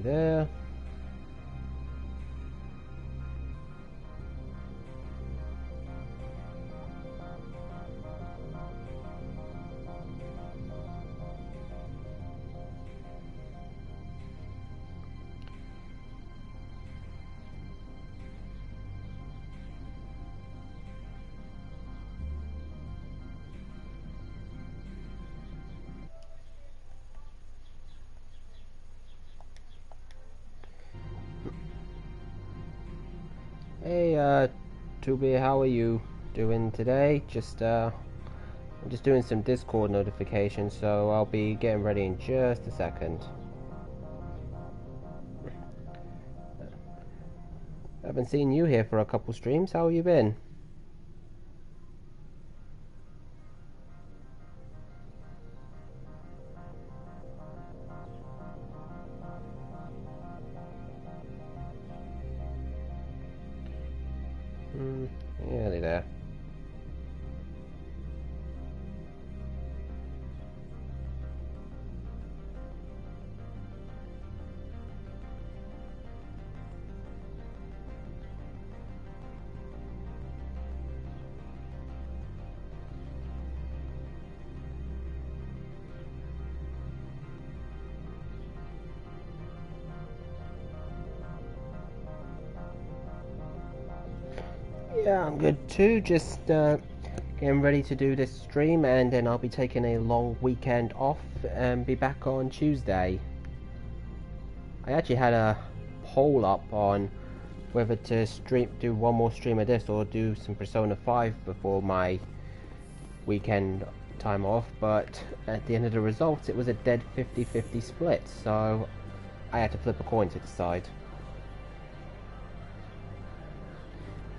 Nothing there. Hey, 2B, how are you doing today? I'm just doing some Discord notifications, so I'll be getting ready in just a second. I haven't seen you here for a couple streams. How have you been? Nearly there. Yeah, I'm good too. Just getting ready to do this stream, and then I'll be taking a long weekend off and be back on Tuesday. I actually had a poll up on whether to do one more stream of this or do some Persona 5 before my weekend time off, but at the end of the results it was a dead 50-50 split, so I had to flip a coin to decide.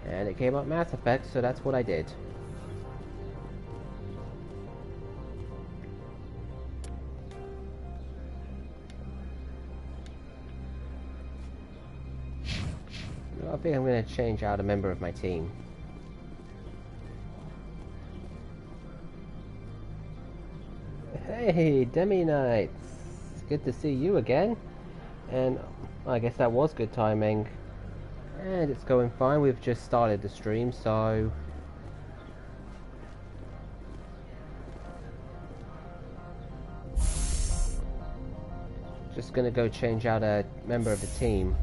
And it came up Mass Effect, so that's what I did. I think I'm going to change out a member of my team. Hey, Demi Knights! Good to see you again. And I guess that was good timing. And it's going fine. We've just started the stream, so just gonna go change out a member of the team.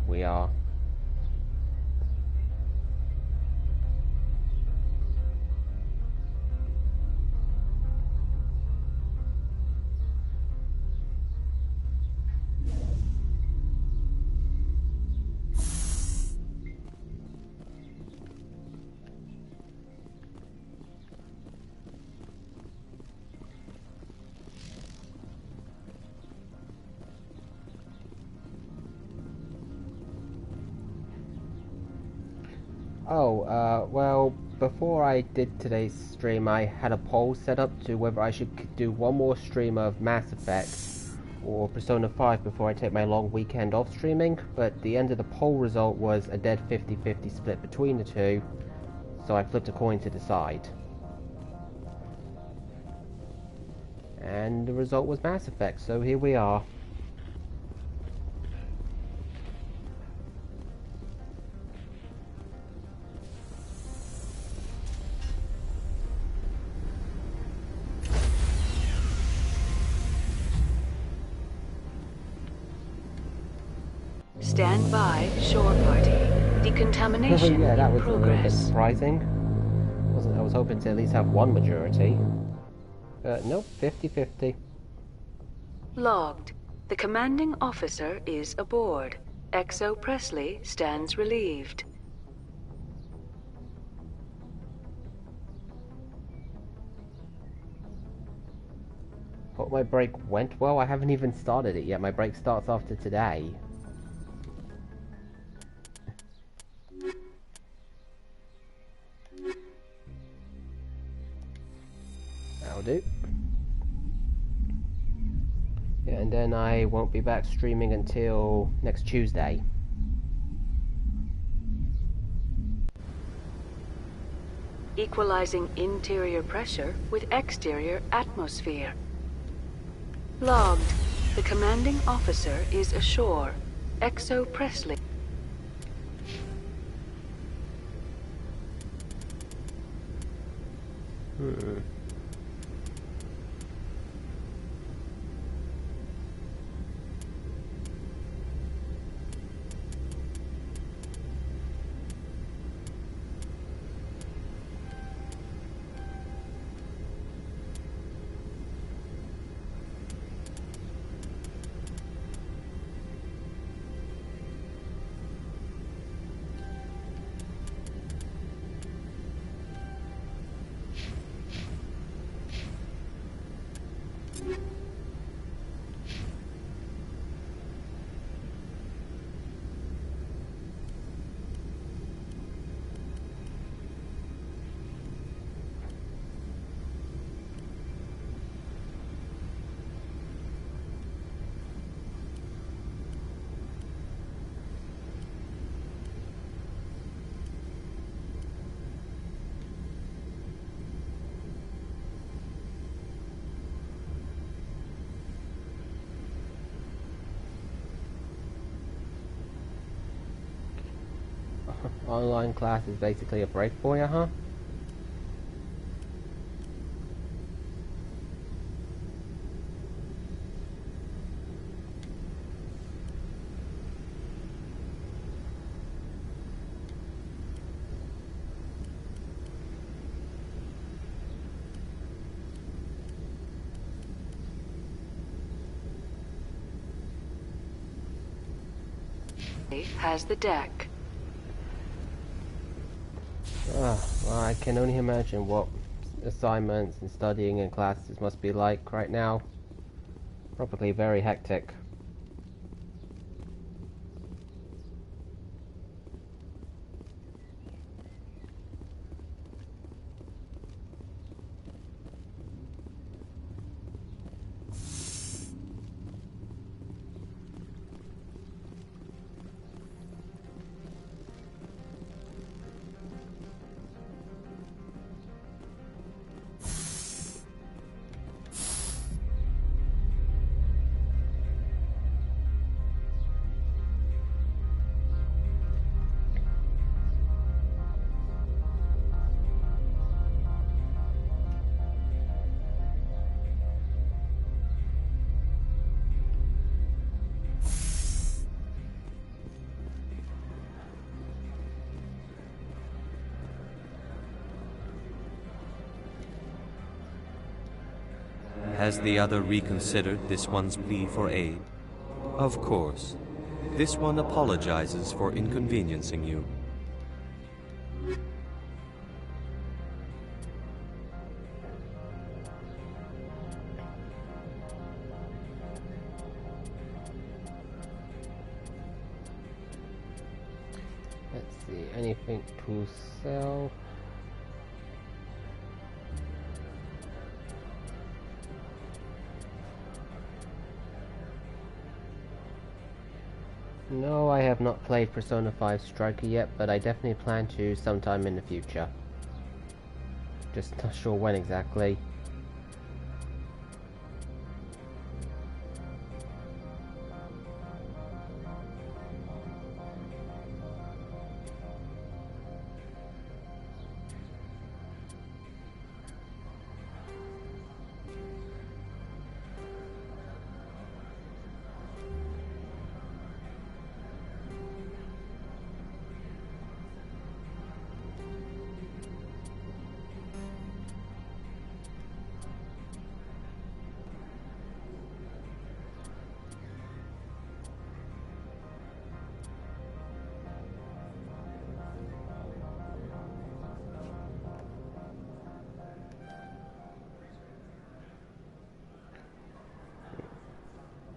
We are. Well, before I did today's stream, I had a poll set up to whether I should do one more stream of Mass Effect or Persona 5 before I take my long weekend off streaming, but the end of the poll result was a dead 50-50 split between the two, so I flipped a coin to decide. And the result was Mass Effect, so here we are. Stand by, shore party. Decontamination yeah, that in was progress. a little bit surprising. I was hoping to at least have one majority. Nope, 50-50. Logged. The commanding officer is aboard. Exo Presley stands relieved. Hope my break went well. I haven't even started it yet. My break starts after today. That'll do. Yeah, and then I won't be back streaming until next Tuesday. Equalizing interior pressure with exterior atmosphere. Logged. The commanding officer is ashore. Exo Presley. Online class is basically a break for you, huh? Has the deck. Well, I can only imagine what assignments and studying in classes must be like right now. Probably very hectic. Has the other reconsidered this one's plea for aid? Of course. This one apologizes for inconveniencing you. Let's see, anything to sell? No, I have not played Persona 5 Striker yet, but I definitely plan to sometime in the future. Just not sure when exactly.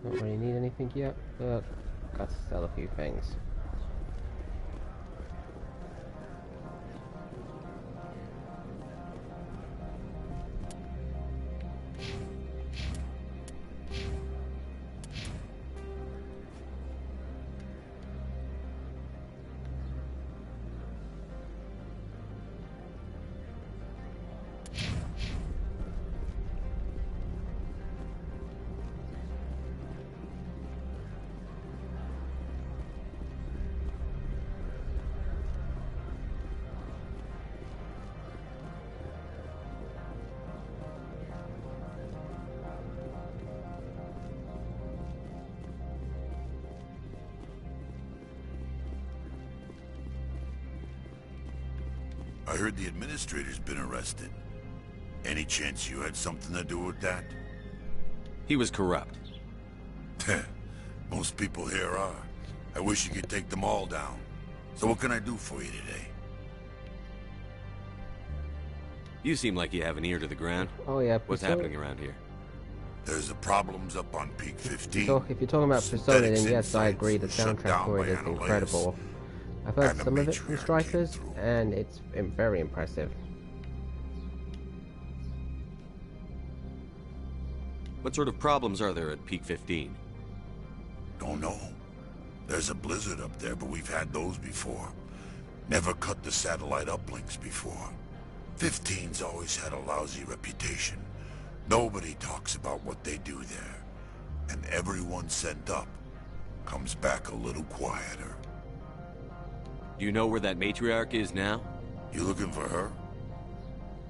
Don't really need anything yet, but got to sell a few things. I heard the administrator's been arrested. Any chance you had something to do with that? He was corrupt. Most people here are. I wish you could take them all down. So what can I do for you today? You seem like you have an ear to the ground. Oh yeah, What's happening around here? There's the problems up on Peak 15. So if you're talking about Persona, then Synthetics yes, I Insights agree. The was shut soundtrack down for it by is Analysis. incredible. I've heard And the some of it from matriarch Strikers, came through. and it's very impressive. What sort of problems are there at Peak 15? Don't know. There's a blizzard up there, but we've had those before. Never cut the satellite uplinks before. 15's always had a lousy reputation. Nobody talks about what they do there. And everyone sent up comes back a little quieter. Do you know where that matriarch is now? You looking for her?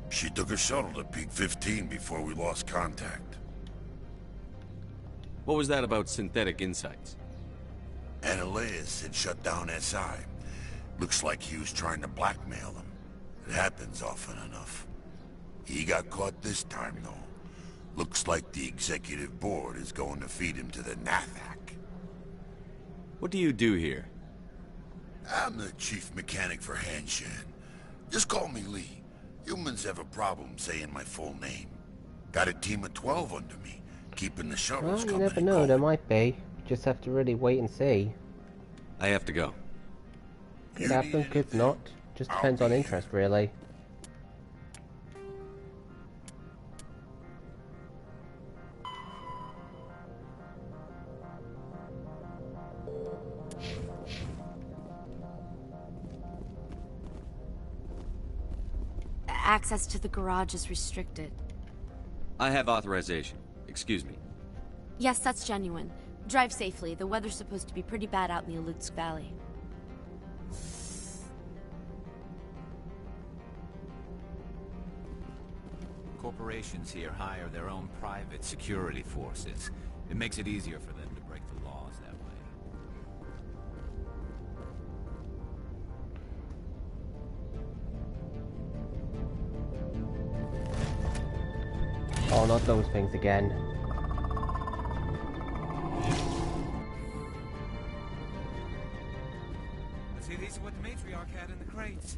She took a shuttle to Peak 15 before we lost contact. What was that about Synthetic Insights? Analysis had shut down SI. Looks like he was trying to blackmail them. It happens often enough. He got caught this time, though. Looks like the executive board is going to feed him to the Nathak. What do you do here? I'm the chief mechanic for Hanshan. Just call me Lee. Humans have a problem saying my full name. Got a team of 12 under me, keeping the Well, shuttles you coming never and know. going. There might be. Just have to really wait and see. I have to go. Could You happen, need could anything? not. Just I'll depends be on here. interest, really. Access to the garage is restricted. I have authorization. Excuse me. Yes, that's genuine. Drive safely. The weather's supposed to be pretty bad out in the Alutsk Valley. Corporations here hire their own private security forces. It makes it easier for them to break the laws that way. Oh, not those things again. See, these are what the matriarch had in the crates.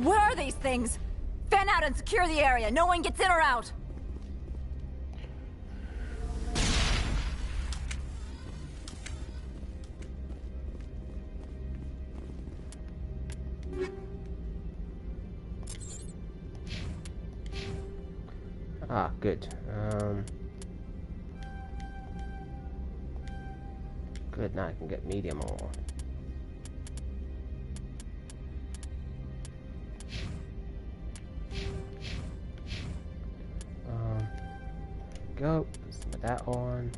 Where are these things? Fan out and secure the area. No one gets in or out. Ah, good. Good, now I can get medium ore. Go, put some of that on.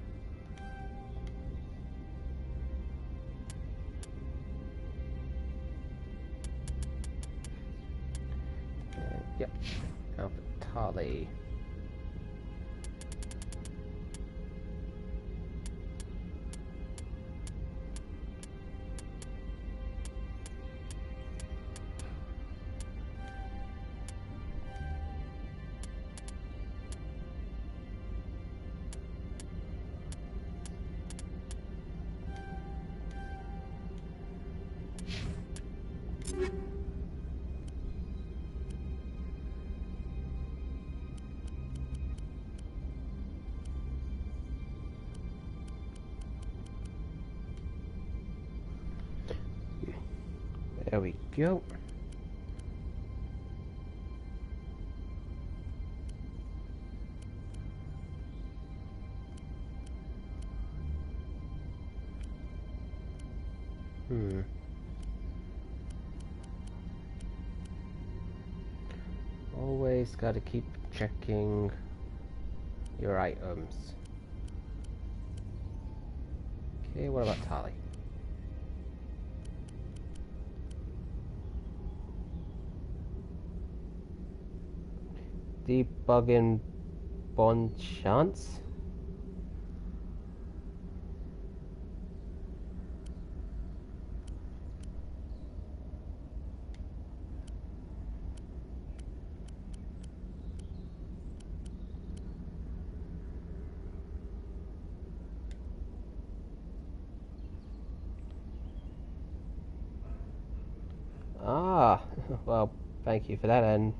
And, yep, now for Tali. There we go. Always gotta keep checking your items. Okay, what about Tali? Debugging bon chance? Ah, well, thank you for that. And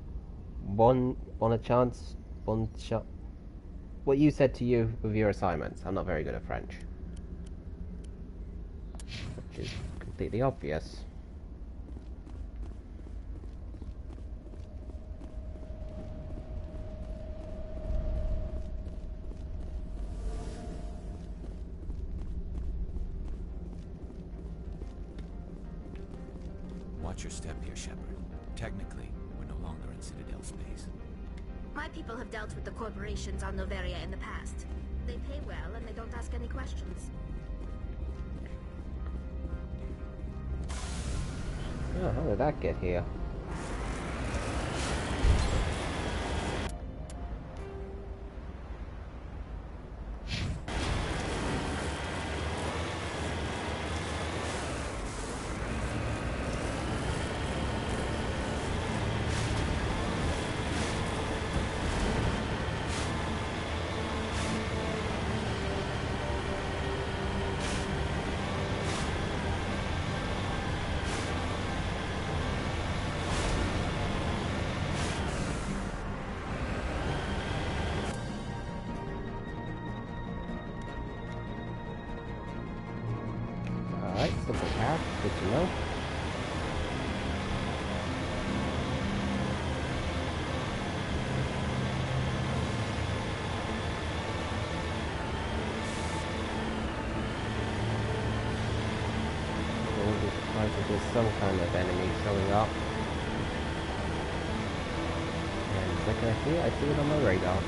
bon a chance, bon shot. What you said to you with your assignments. I'm not very good at French, which is completely obvious. Watch your step here, Shepard. Technically, we're no longer in Citadel space. My people have dealt with the corporations on Noveria in the past. They pay well and they don't ask any questions. Oh, how did that get here? Alright, simple path, good to know. I wouldn't be surprised if there's some kind of enemy showing up. And second I see it on my radar.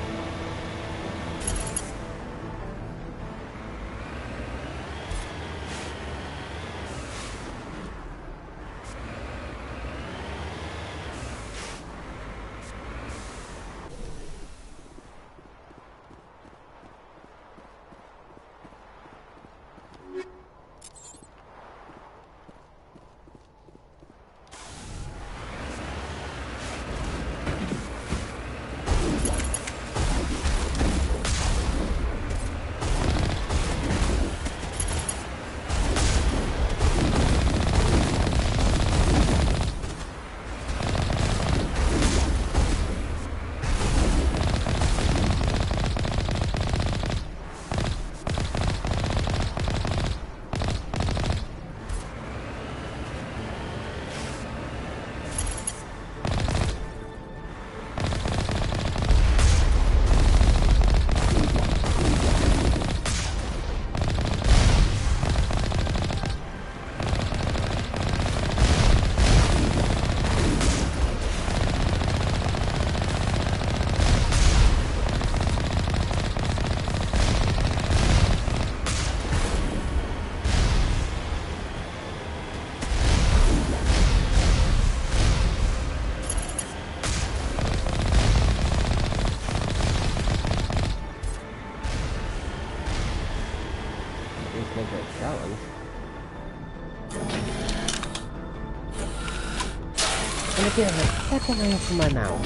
Make it a challenge. And again, a second away from my mouth.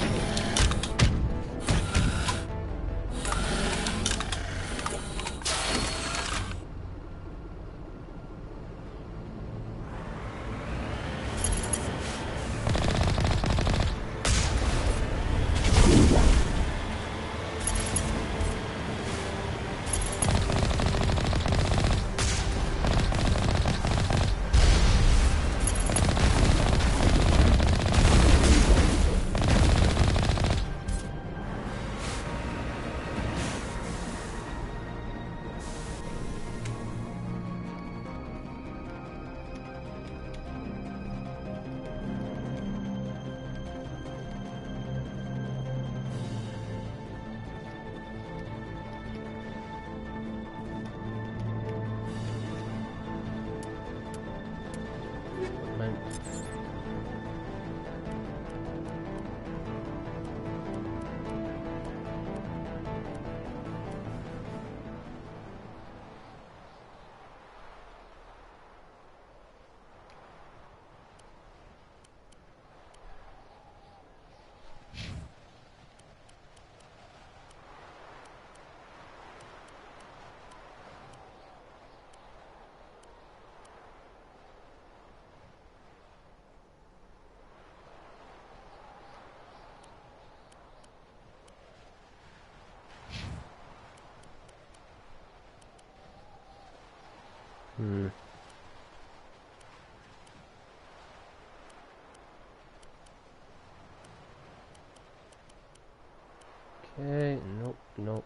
Okay, nope, nope.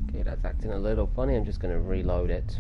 Okay, that's acting a little funny. I'm just going to reload it.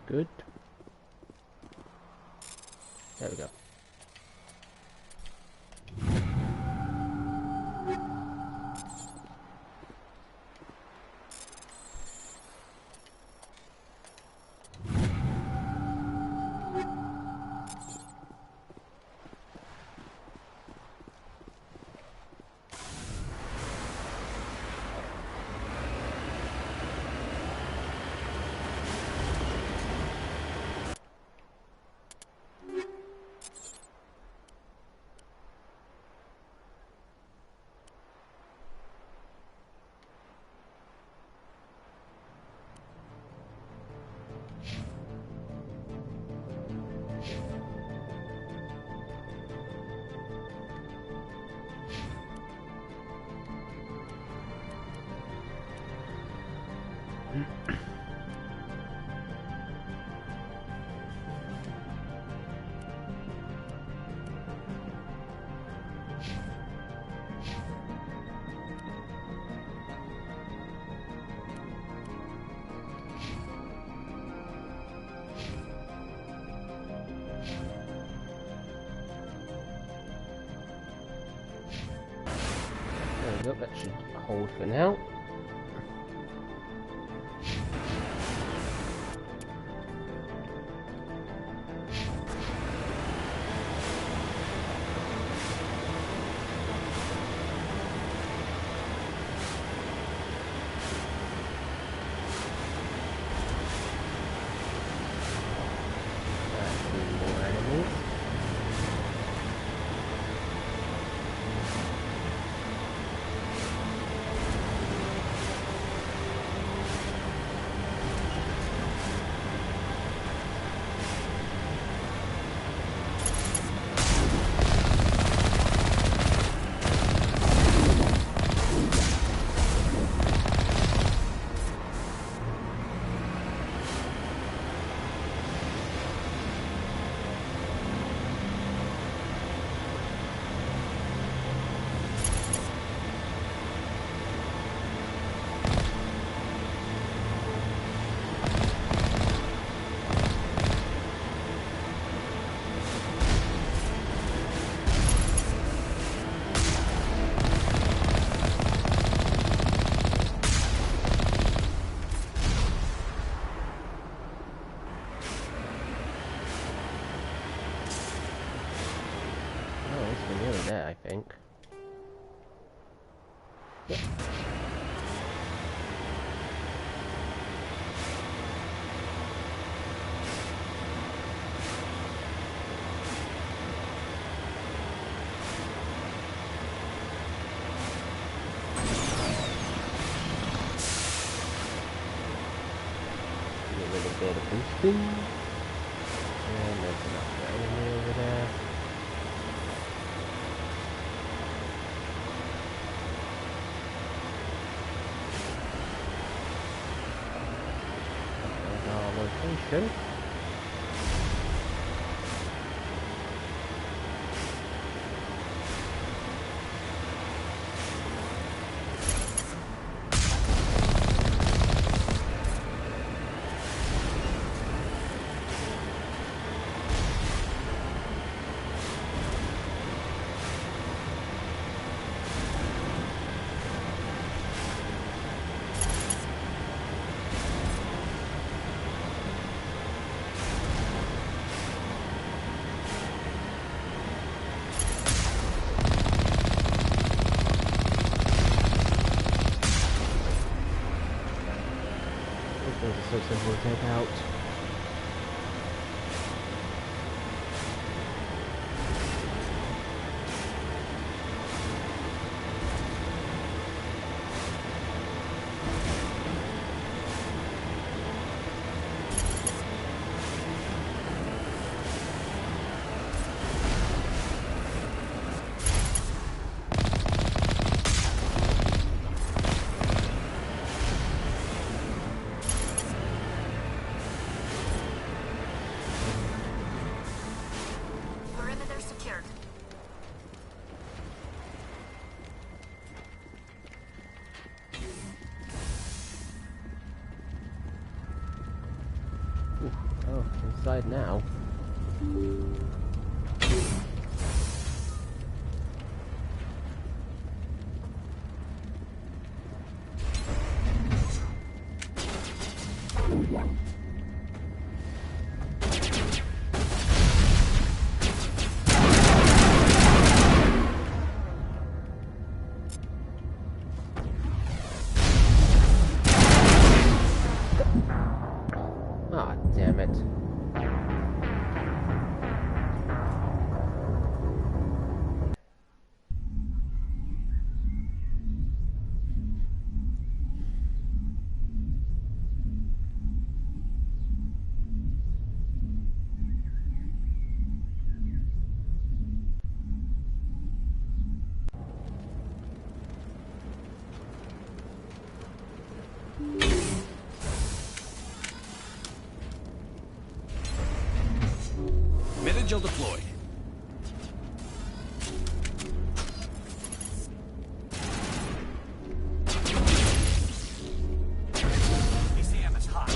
Good. There we go. There we go, that should hold for now. More enemies. bit of boosting. And there's another enemy over there. There's our location. Those are so simple to take out. Perimeter secured. Oh, inside now. Ah, damn it. Vigil deployed. PCM is hot.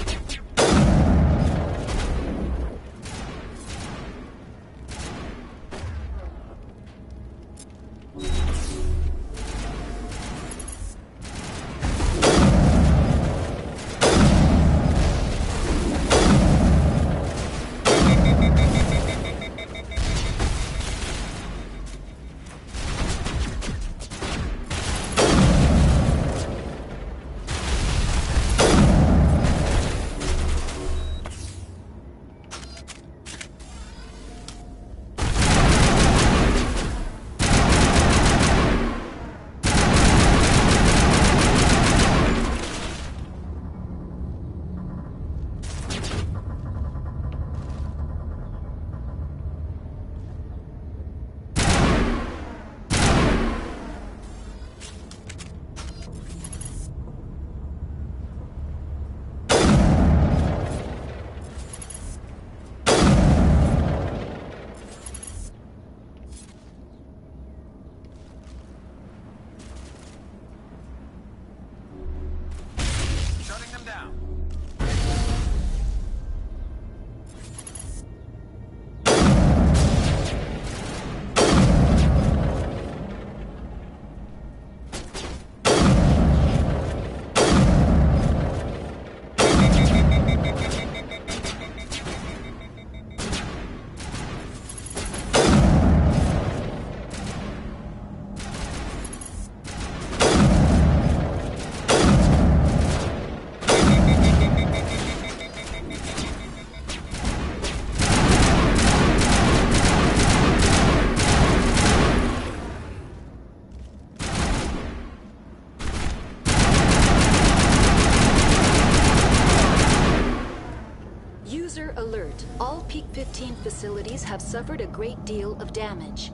15 facilities have suffered a great deal of damage.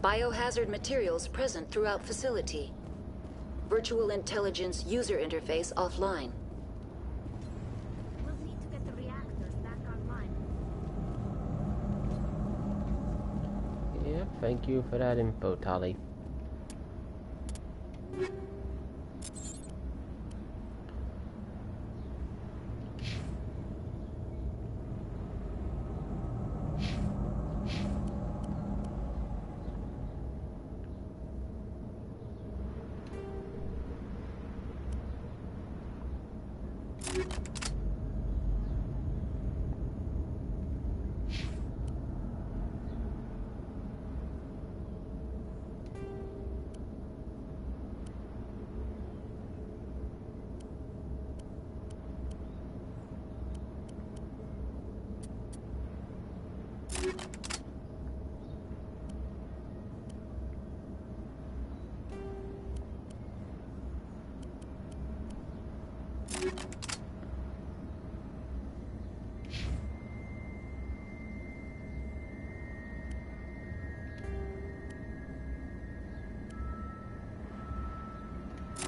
Biohazard materials present throughout facility. Virtual intelligence user interface offline. We'll need to get the reactors back online. Yeah, thank you for that info, Tali.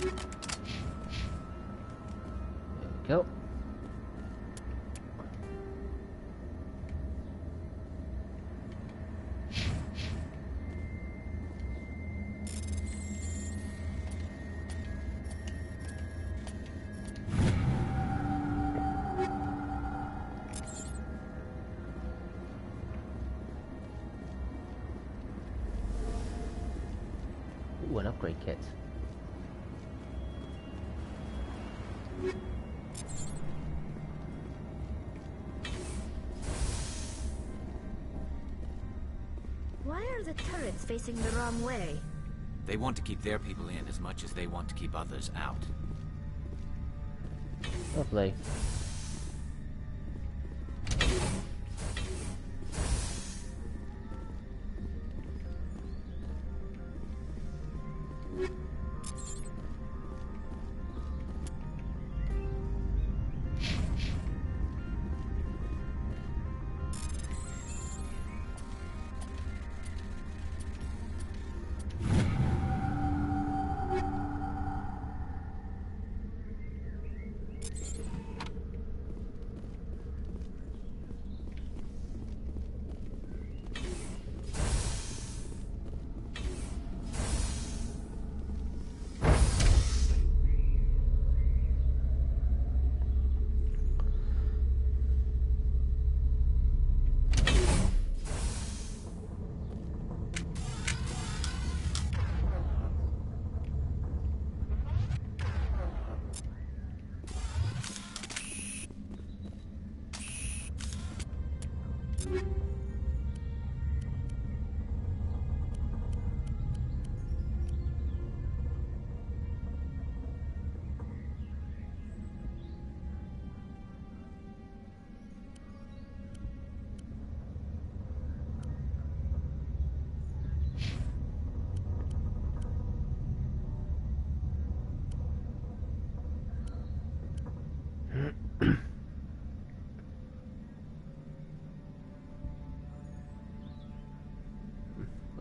There we go. Ooh, an upgrade kit. Why are the turrets facing the wrong way? They want to keep their people in as much as they want to keep others out. Lovely.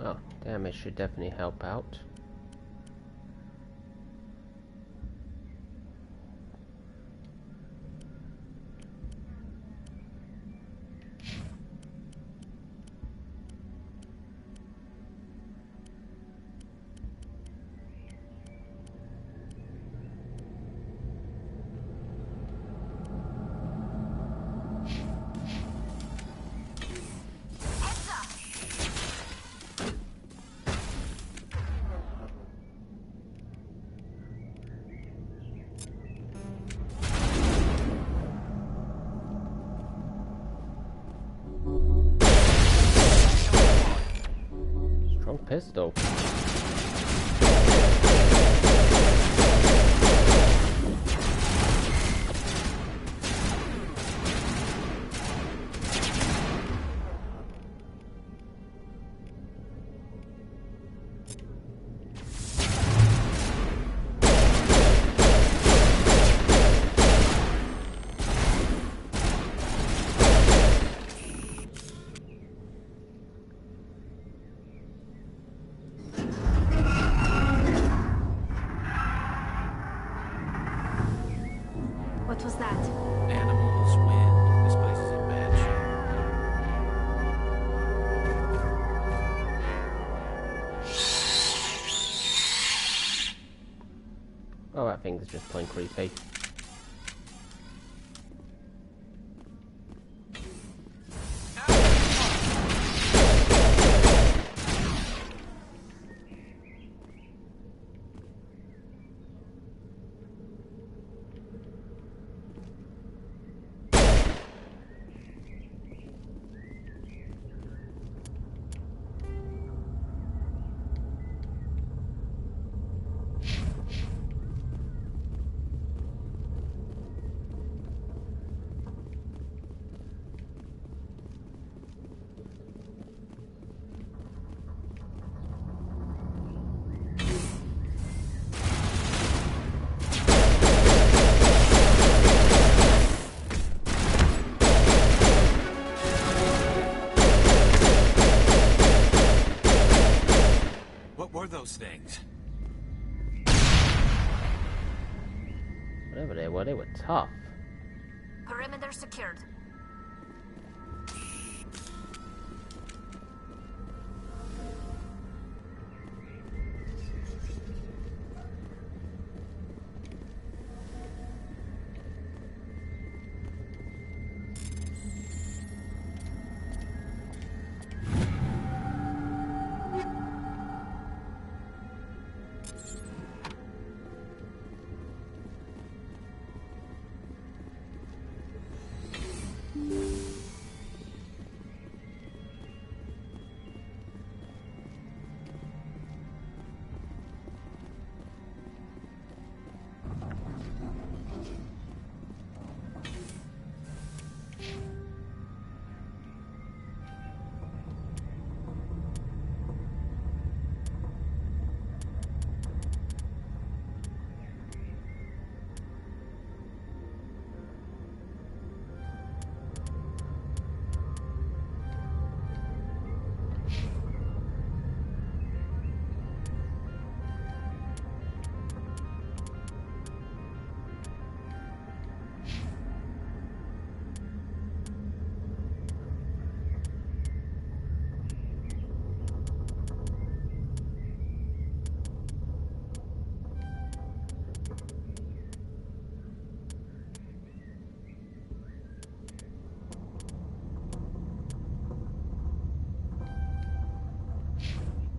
Well, damage should definitely help out. Strong pistol. What was that? Animals, wind. This place is in bad shape. Oh, that thing's just plain creepy. What were those things? Whatever they were tough. Perimeter secured.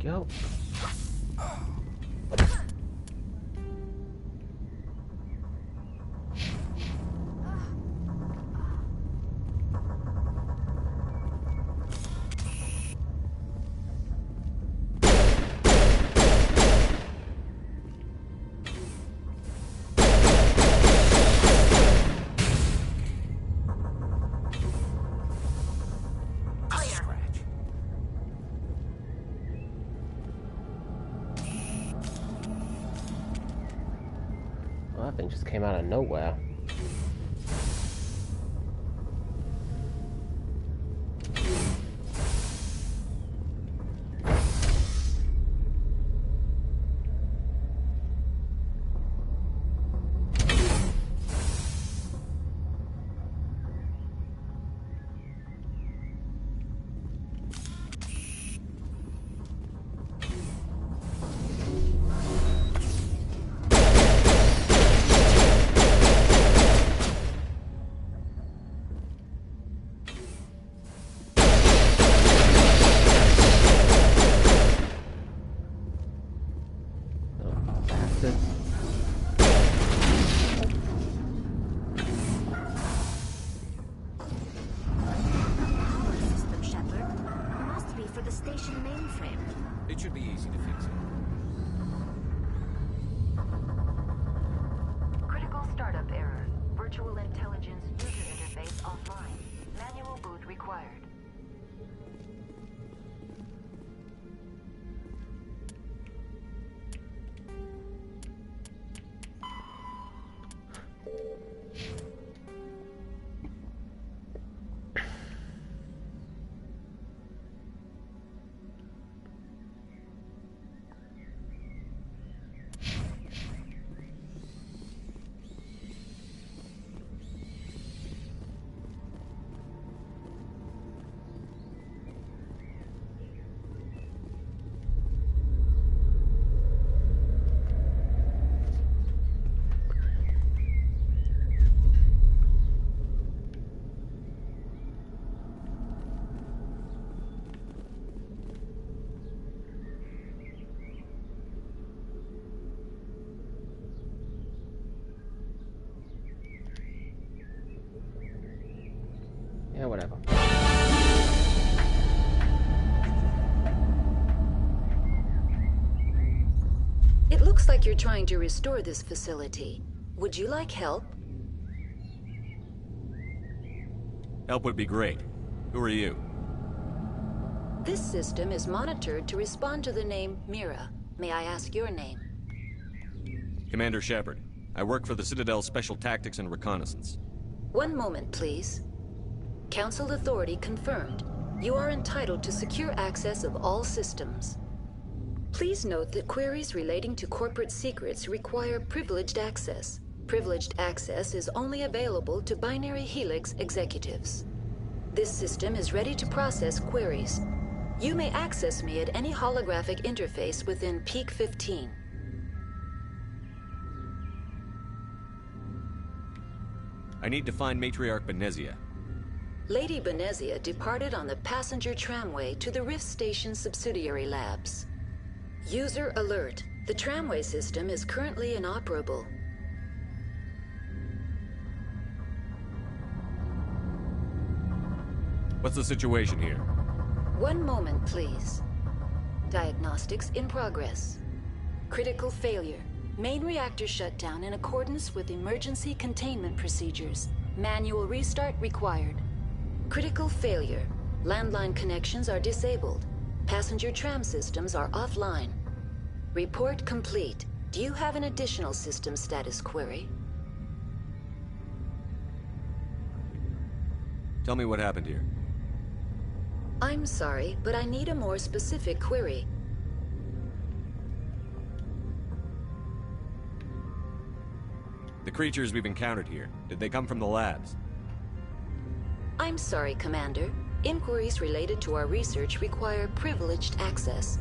Go. Well, that thing just came out of nowhere. It should be easy to fix it. Critical startup error. Virtual intelligence user interface offline. Manual boot required. Yeah, whatever. It looks like you're trying to restore this facility. Would you like help? Help would be great. Who are you? This system is monitored to respond to the name Mira. May I ask your name? Commander Shepard. I work for the Citadel Special Tactics and Reconnaissance. One moment, please. Council authority confirmed. You are entitled to secure access of all systems. Please note that queries relating to corporate secrets require privileged access. Privileged access is only available to Binary Helix executives. This system is ready to process queries. You may access me at any holographic interface within pt4. I need to find Matriarch Benezia. Lady Benezia departed on the passenger tramway to the Rift Station subsidiary labs. User alert. The tramway system is currently inoperable. What's the situation here? One moment, please. Diagnostics in progress. Critical failure. Main reactor shut down in accordance with emergency containment procedures. Manual restart required. Critical failure. Landline connections are disabled. Passenger tram systems are offline. Report complete. Do you have an additional system status query? Tell me what happened here. I'm sorry, but I need a more specific query. The creatures we've encountered here, did they come from the labs? I'm sorry, Commander. Inquiries related to our research require privileged access.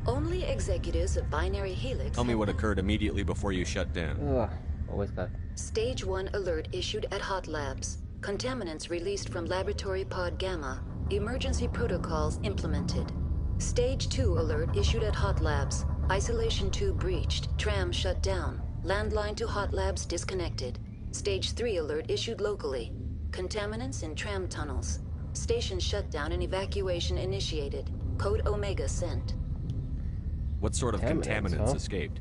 Only executives of Binary Helix... Tell me what occurred immediately before you shut down. Ugh, always go. Stage 1 alert issued at Hot Labs. Contaminants released from Laboratory Pod Gamma. Emergency protocols implemented. Stage 2 alert issued at Hot Labs. Isolation tube breached. Tram shut down. Landline to Hot Labs disconnected. Stage 3 alert issued locally. Contaminants in tram tunnels. Station shutdown and evacuation initiated. Code Omega sent. What sort of contaminants escaped?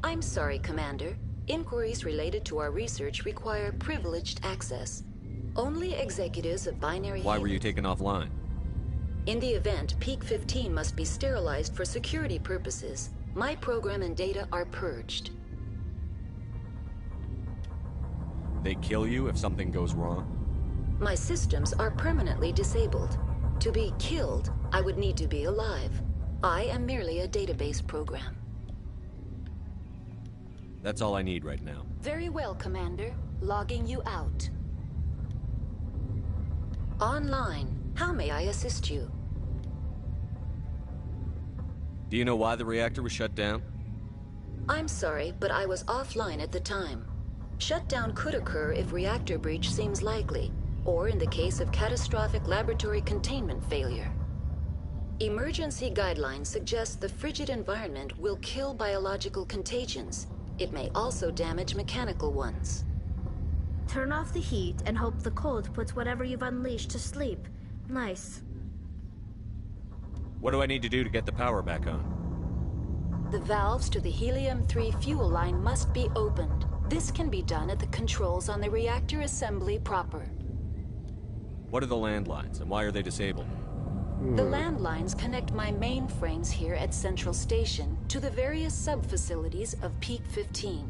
I'm sorry, Commander. Inquiries related to our research require privileged access. Only executives of Binary Why were you Helix... taken offline? In the event, pt4 must be sterilized for security purposes. My program and data are purged. They kill you if something goes wrong? My systems are permanently disabled. To be killed, I would need to be alive. I am merely a database program. That's all I need right now. Very well, Commander. Logging you out. Online. How may I assist you? Do you know why the reactor was shut down? I'm sorry, but I was offline at the time. Shutdown could occur if reactor breach seems likely, or in the case of catastrophic laboratory containment failure. Emergency guidelines suggest the frigid environment will kill biological contagions. It may also damage mechanical ones. Turn off the heat and hope the cold puts whatever you've unleashed to sleep. Nice. What do I need to do to get the power back on? The valves to the helium-3 fuel line must be opened. This can be done at the controls on the reactor assembly proper. What are the landlines, and why are they disabled? The landlines connect my mainframes here at Central Station to the various sub-facilities of pt4.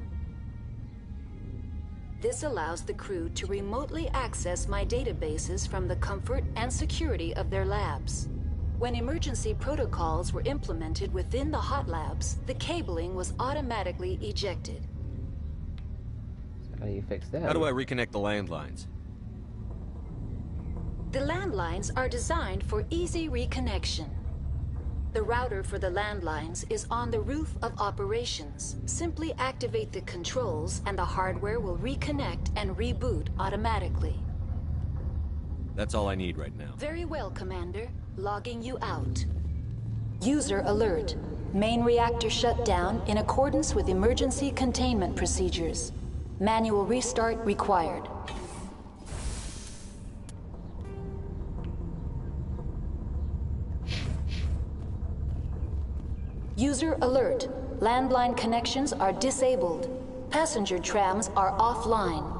This allows the crew to remotely access my databases from the comfort and security of their labs. When emergency protocols were implemented within the hot labs, the cabling was automatically ejected. So how do you fix that? How do I reconnect the landlines? The landlines are designed for easy reconnection. The router for the landlines is on the roof of operations. Simply activate the controls and the hardware will reconnect and reboot automatically. That's all I need right now. Very well, Commander. Logging you out. User alert. Main reactor shut down in accordance with emergency containment procedures. Manual restart required. User alert. Landline connections are disabled. Passenger trams are offline.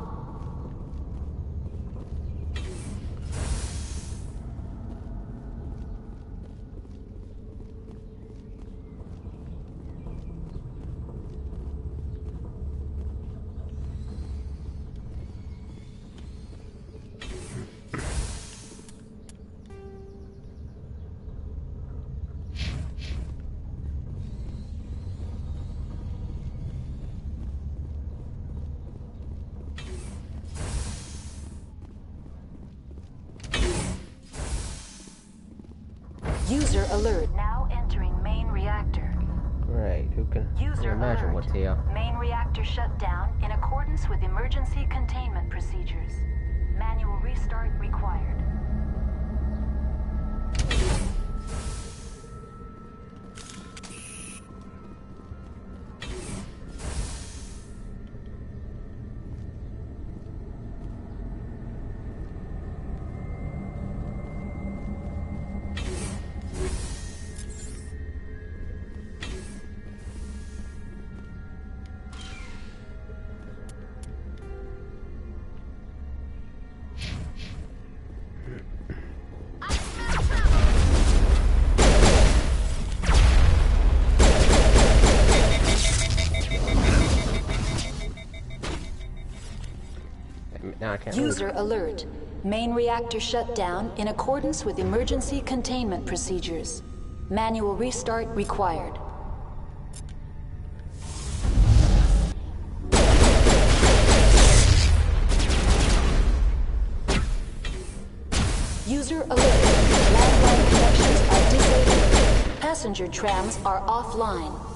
User alert. Now entering main reactor. Great, who can User imagine alert. what's here? Main reactor shut down in accordance with emergency containment procedures. Manual restart required. Now I can't User alert. Main reactor shut down in accordance with emergency containment procedures. Manual restart required. User alert. Landline connections are disabled. Passenger trams are offline.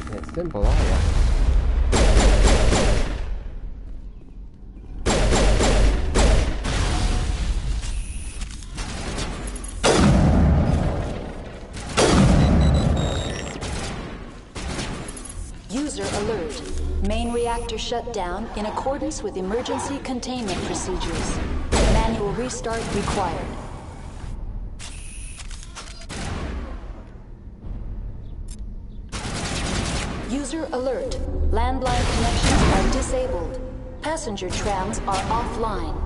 making it simple, are you? User alert. Main reactor shut down in accordance with emergency containment procedures. Manual restart required. User alert. Landline connections are disabled. Passenger trams are offline.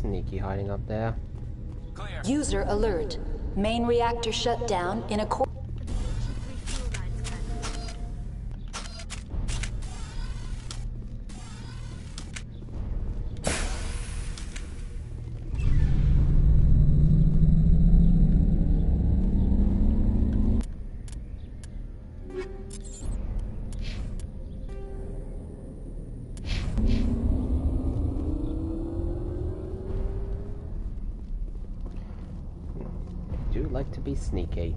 Sneaky hiding up there. Clear. User alert. Main reactor shut down in accordance. I do like to be sneaky.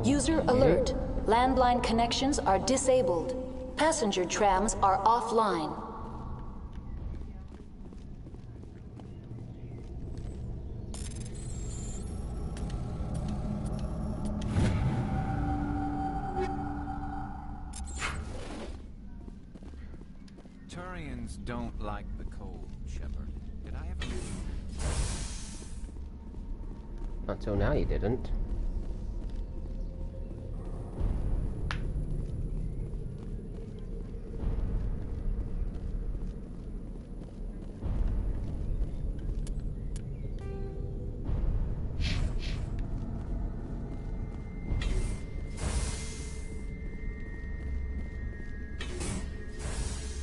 User alert. Landline connections are disabled. Passenger trams are offline. Turians don't like the cold, Shepard. Did I ever... Until now you didn't.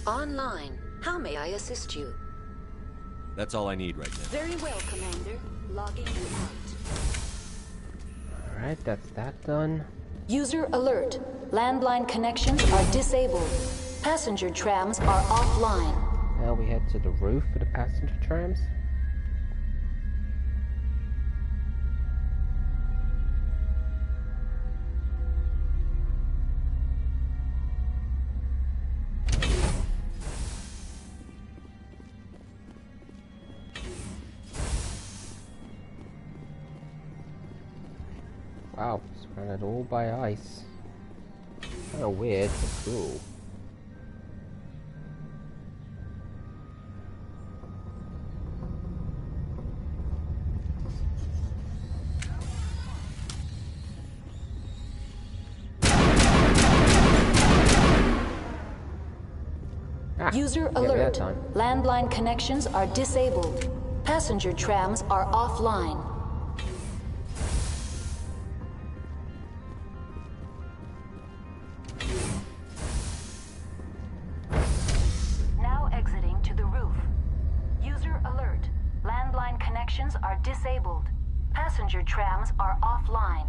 Online. How may I assist you? That's all I need right now. Very well, Commander. Logging you out. Alright, that's that done. User alert. Landline connections are disabled. Passenger trams are offline. Now we head to the roof for the passenger trams. Wow, surrounded all by ice. Kinda weird, but cool. User alert. Landline connections are disabled. Passenger trams are offline. Now exiting to the roof. User alert. Landline connections are disabled. Passenger trams are offline.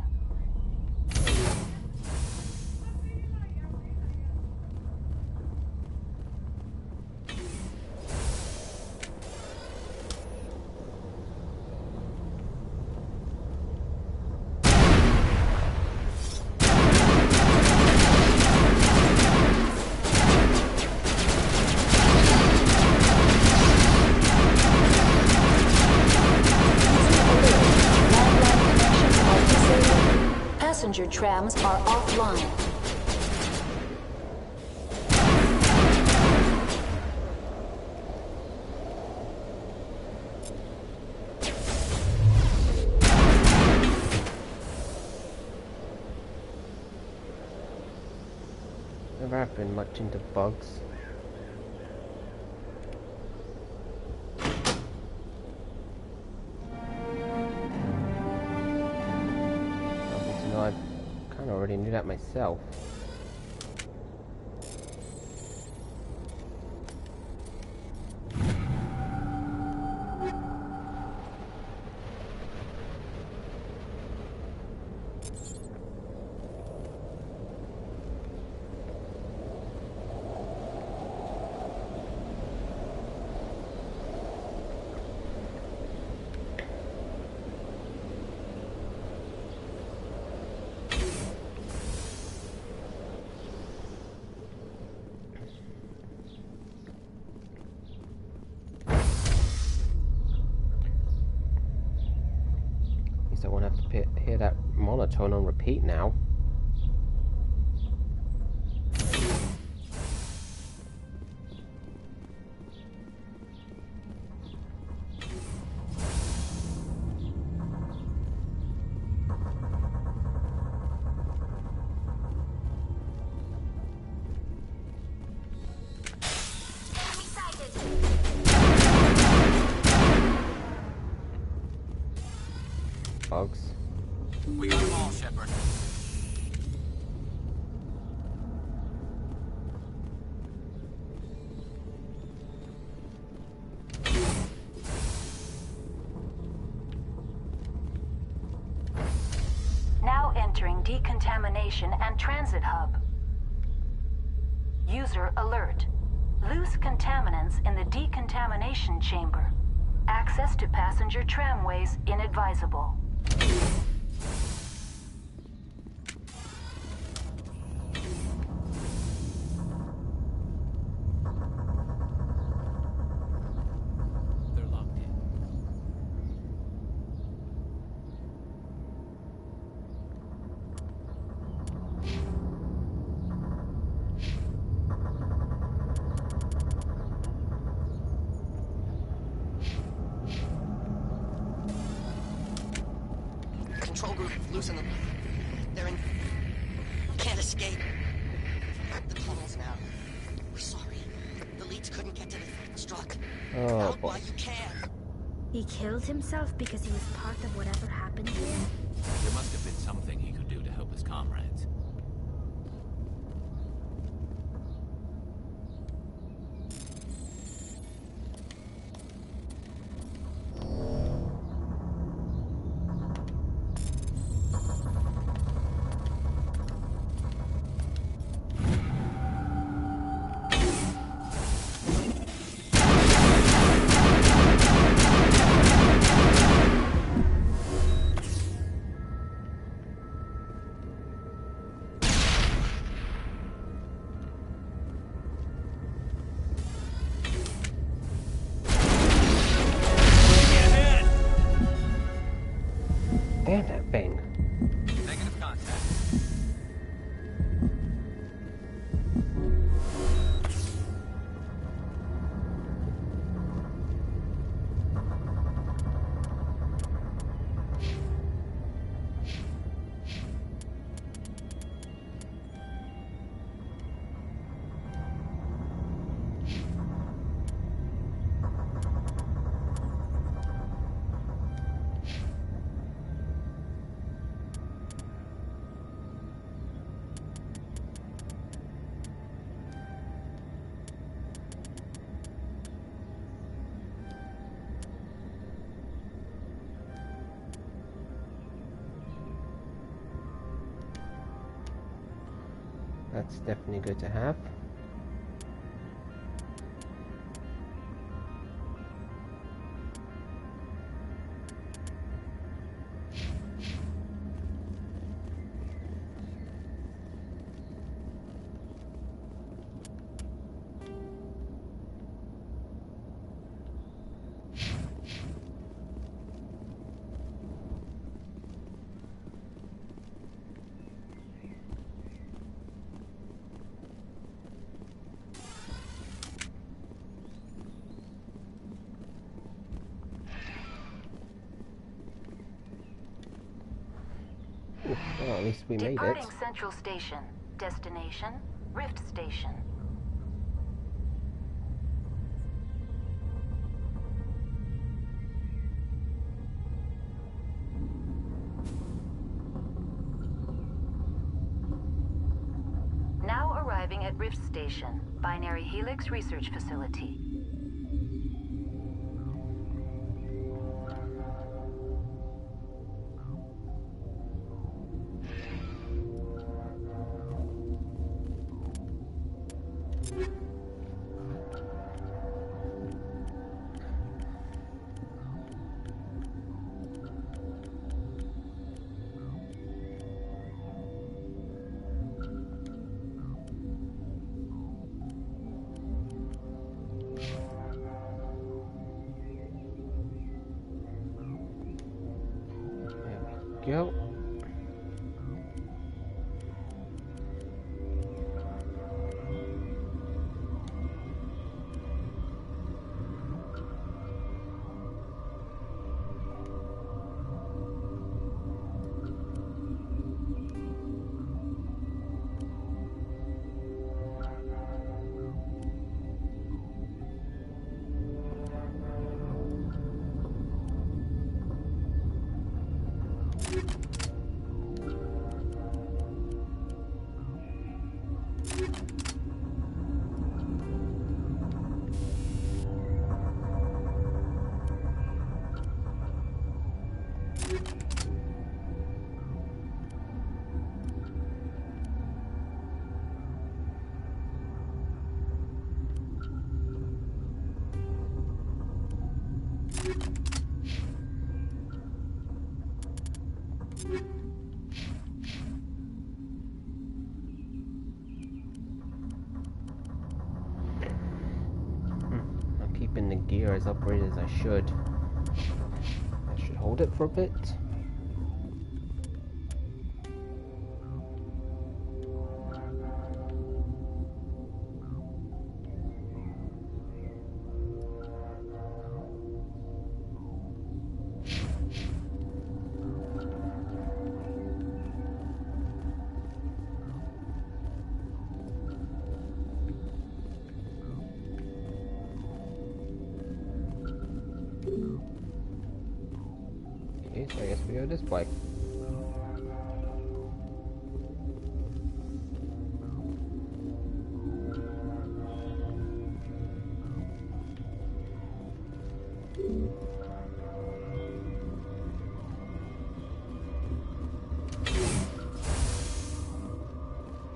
Passenger trams are offline. Never have been much into bugs. I kind of already knew that myself. I won't have to hear that monotone on repeat now. Bugs. We got them all, Shepard. Now entering decontamination and transit hub. User alert. Loose contaminants in the decontamination chamber. Access to passenger tramways inadvisable. control group losing them. They're in... Can't escape. The tunnels now. We're sorry. The leads couldn't get to the struct. Oh, Out boy. while you can. He killed himself because he was part of whatever happened here? There must have been something he could do to help his comrades. Damn that thing. Negative contact. That's definitely good to have. Well, at least we made it. Departing Central Station. Destination, Rift Station. Now arriving at Rift Station, Binary Helix Research Facility. Go. I'm keeping the gear as upright as I should. I should hold it for a bit. We go this way.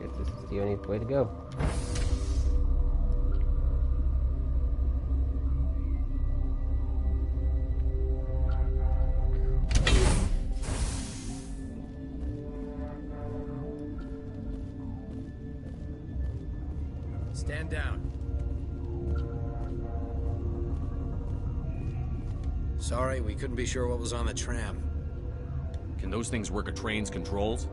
Guess this is the only way to go. Stand down. Sorry, we couldn't be sure what was on the tram. Can those things work a train's controls?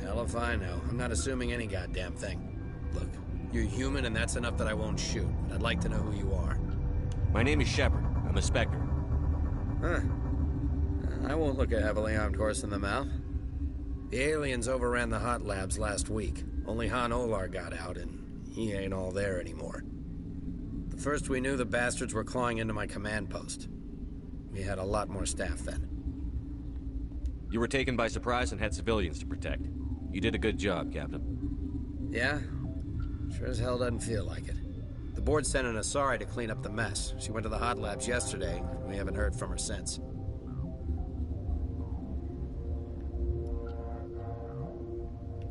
Hell if I know. I'm not assuming any goddamn thing. Look, you're human and that's enough that I won't shoot. But I'd like to know who you are. My name is Shepard. I'm a Spectre. Huh. I won't look a heavily armed horse in the mouth. The aliens overran the hot labs last week. Only Han Olar got out, and he ain't all there anymore. The first we knew, the bastards were clawing into my command post. We had a lot more staff then. You were taken by surprise and had civilians to protect. You did a good job, Captain. Yeah? Sure as hell doesn't feel like it. The board sent an Asari to clean up the mess. She went to the hot labs yesterday. We haven't heard from her since.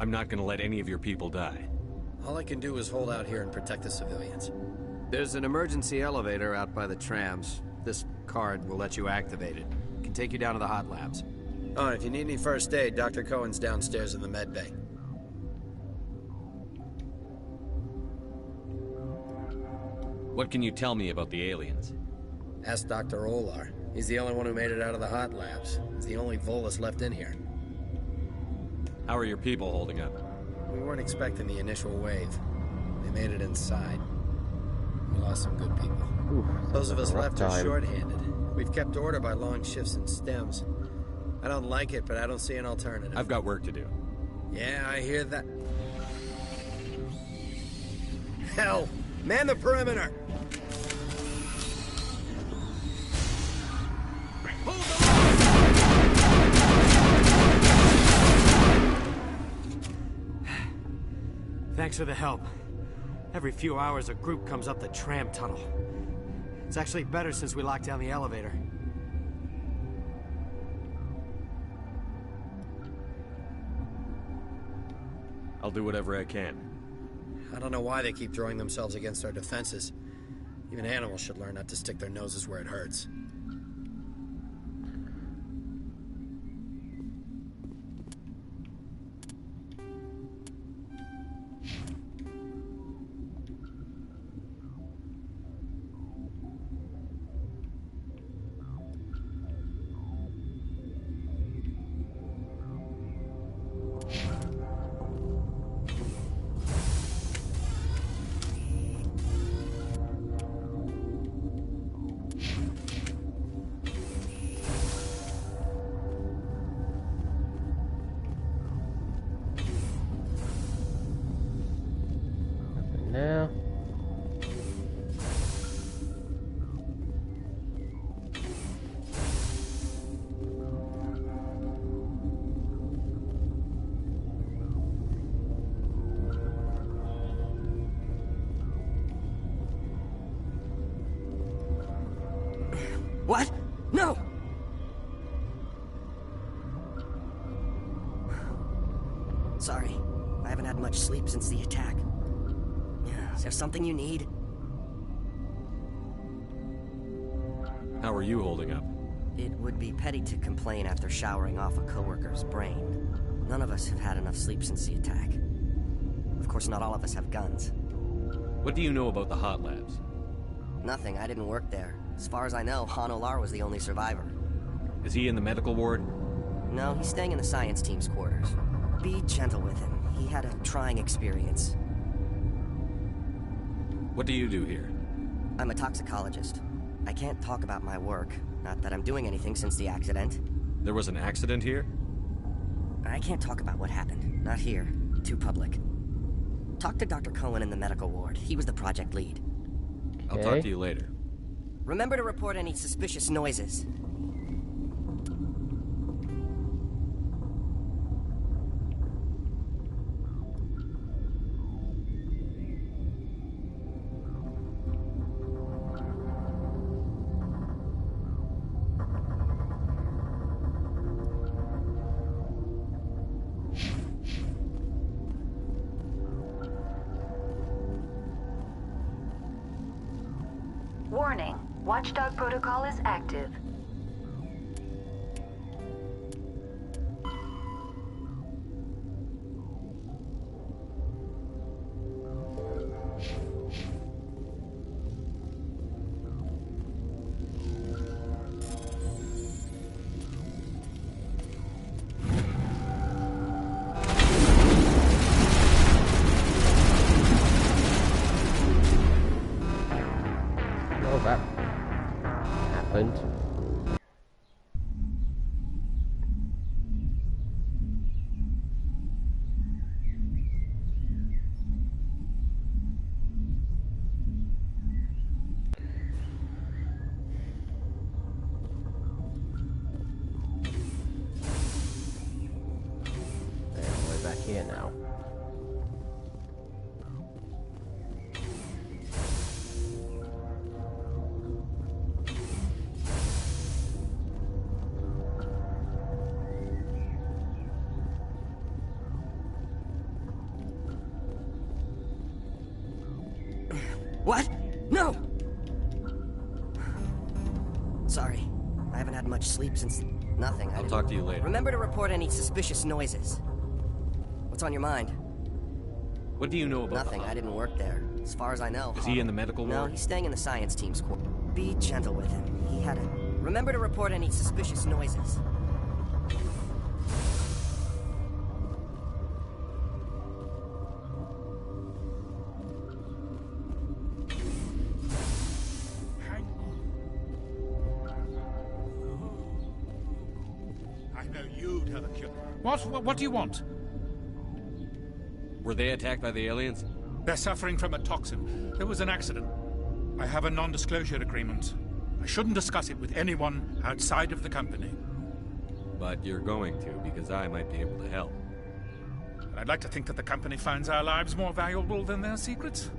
I'm not gonna let any of your people die. All I can do is hold out here and protect the civilians. There's an emergency elevator out by the trams. This card will let you activate it. It can take you down to the hot labs. Oh, and if you need any first aid, Dr. Cohen's downstairs in the med bay. What can you tell me about the aliens? Ask Dr. Olar. He's the only one who made it out of the hot labs. He's the only Volus left in here. How are your people holding up? We weren't expecting the initial wave. They made it inside. We lost some good people. Ooh, those of us left are time. short-handed. We've kept order by long shifts and stems. I don't like it, but I don't see an alternative. I've got work to do. Yeah, I hear that. Hell! Man the perimeter! Thanks for the help. Every few hours, a group comes up the tram tunnel. It's actually better since we locked down the elevator. I'll do whatever I can. I don't know why they keep throwing themselves against our defenses. Even animals should learn not to stick their noses where it hurts. Now. What? No! Sorry, I haven't had much sleep since the attack. Is there something you need? How are you holding up? It would be petty to complain after showering off a coworker's brain. None of us have had enough sleep since the attack. Of course, not all of us have guns. What do you know about the hot labs? Nothing, I didn't work there. As far as I know, Han Olar was the only survivor. Is he in the medical ward? No, he's staying in the science team's quarters. Be gentle with him. He had a trying experience. What do you do here? I'm a toxicologist. I can't talk about my work. Not that I'm doing anything since the accident. There was an accident here? I can't talk about what happened. Not here. Too public. Talk to Dr. Cohen in the medical ward. He was the project lead. I'll talk to you later. Remember to report any suspicious noises. Warning, Watchdog protocol is active. Oh, that happened. And we're back here now. What? No! Sorry. I haven't had much sleep since... nothing. I'll talk to you later. Remember to report any suspicious noises. What's on your mind? What do you know about Nothing. the I didn't work there. As far as I know. Is he in the medical No, ward? he's staying in the science team's quarters. Be gentle with him. He had a... Remember to report any suspicious noises. I know you'd have a cure. What do you want? Were they attacked by the aliens? They're suffering from a toxin. There was an accident. I have a non-disclosure agreement. I shouldn't discuss it with anyone outside of the company. But you're going to, because I might be able to help. I'd like to think that the company finds our lives more valuable than their secrets.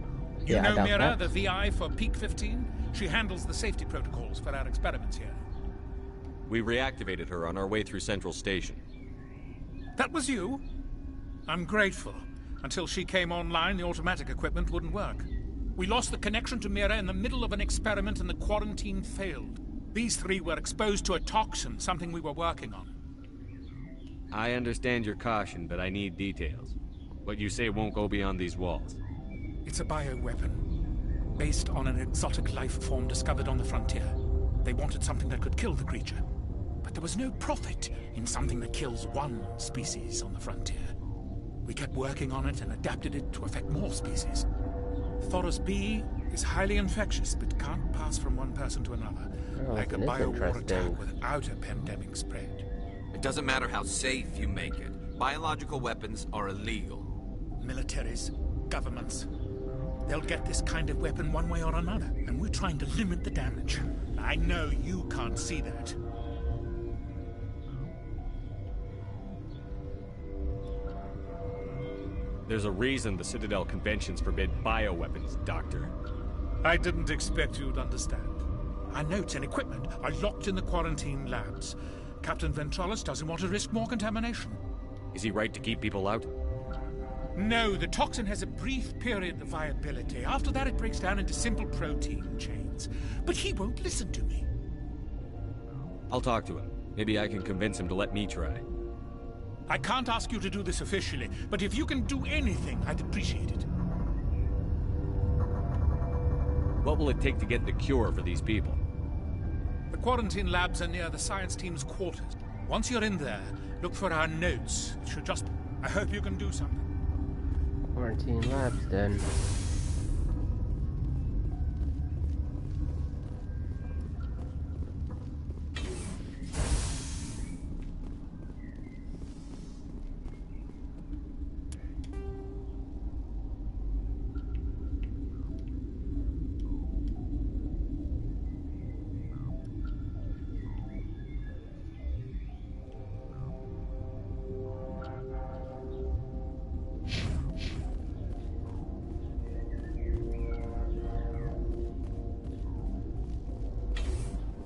You Yeah, I know doubt Mira, that. the VI for pt4? She handles the safety protocols for our experiments here. We reactivated her on our way through Central Station. That was you? I'm grateful. Until she came online, the automatic equipment wouldn't work. We lost the connection to Mira in the middle of an experiment and the quarantine failed. These three were exposed to a toxin, something we were working on. I understand your caution, but I need details. What you say won't go beyond these walls. It's a bioweapon, based on an exotic life form discovered on the frontier. They wanted something that could kill the creature. But there was no profit in something that kills one species on the frontier. We kept working on it and adapted it to affect more species. Thoros B is highly infectious, but can't pass from one person to another, like a that's biowar interesting. attack without a pandemic spread. It doesn't matter how safe you make it. Biological weapons are illegal. Militaries, governments, they'll get this kind of weapon one way or another, and we're trying to limit the damage. I know you can't see that. There's a reason the Citadel conventions forbid bioweapons, Doctor. I didn't expect you'd understand. Our notes and equipment are locked in the quarantine labs. Captain Ventralis doesn't want to risk more contamination. Is he right to keep people out? No, the toxin has a brief period of viability. After that, it breaks down into simple protein chains. But he won't listen to me. I'll talk to him. Maybe I can convince him to let me try. I can't ask you to do this officially, but if you can do anything, I'd appreciate it. What will it take to get the cure for these people? The quarantine labs are near the science team's quarters. Once you're in there, look for our notes. It should just... I hope you can do something. Quarantine labs then.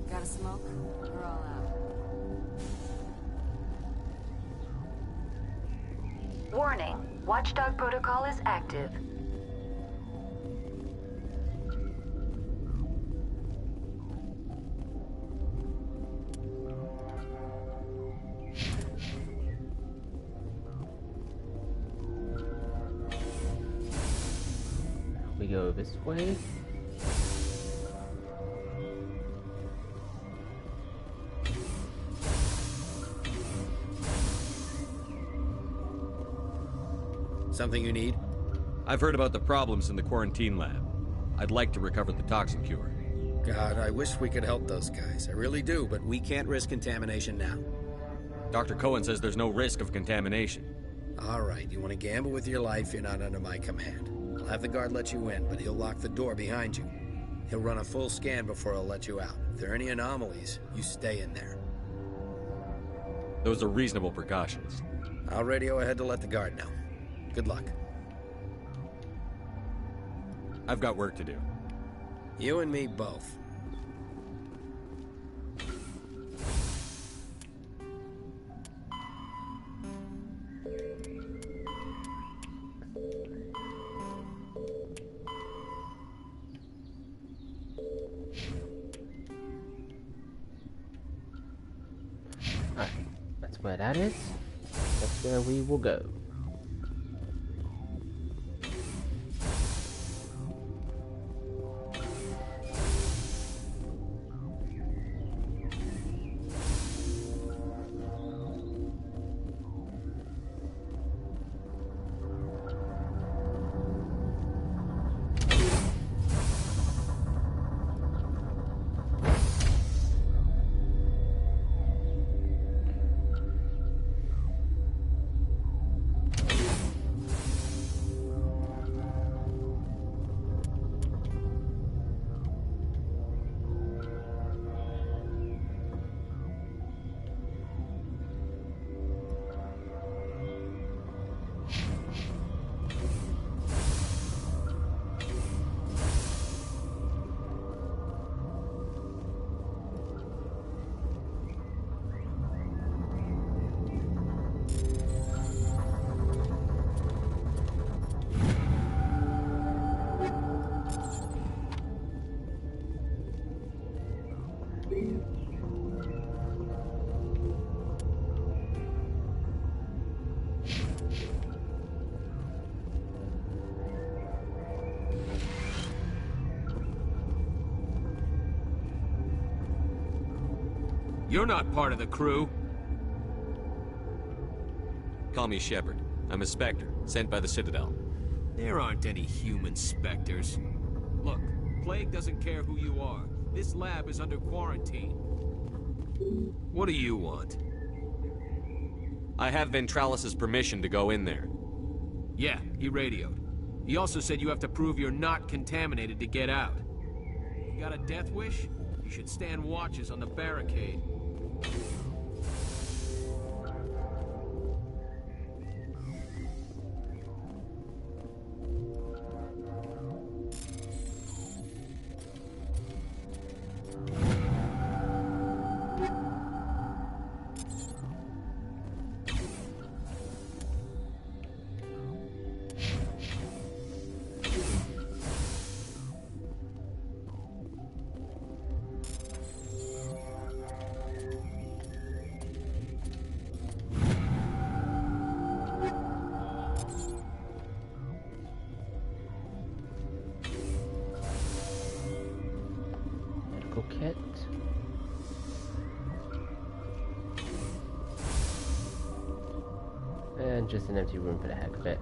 Got a smoke? We're all out. Warning, Watchdog protocol is active. we go this way? Something you need? I've heard about the problems in the quarantine lab. I'd like to recover the toxin cure. God, I wish we could help those guys. I really do, but we can't risk contamination now. Dr. Cohen says there's no risk of contamination. All right, you want to gamble with your life, you're not under my command. I'll have the guard let you in, but he'll lock the door behind you. He'll run a full scan before he'll let you out. If there are any anomalies, you stay in there. Those are reasonable precautions. I'll radio ahead to let the guard know. Good luck. I've got work to do. You and me both. Alright, that's where that is. That's where we will go. You're not part of the crew. Call me Shepard. I'm a Spectre, sent by the Citadel. There aren't any human Spectres. Look, Plague doesn't care who you are. This lab is under quarantine. What do you want? I have Ventralis's permission to go in there. Yeah, he radioed. He also said you have to prove you're not contaminated to get out. You got a death wish? You should stand watches on the barricade. Kit. And just an empty room for the heck of it.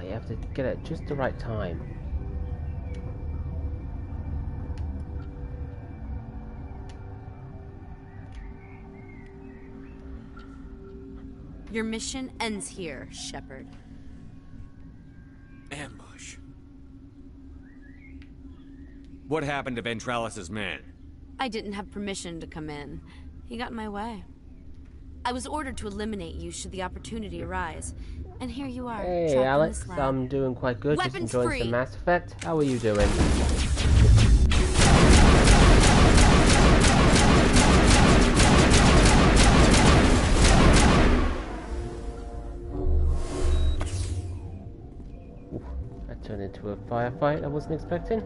You have to get it just the right time. Your mission ends here, Shepard. Ambush. What happened to Ventralis's man? I didn't have permission to come in. He got in my way. I was ordered to eliminate you should the opportunity arise. And here you are. Hey, Alex, I'm doing quite good. Weapons just enjoying free. some Mass Effect. How are you doing? That turned into a firefight I wasn't expecting.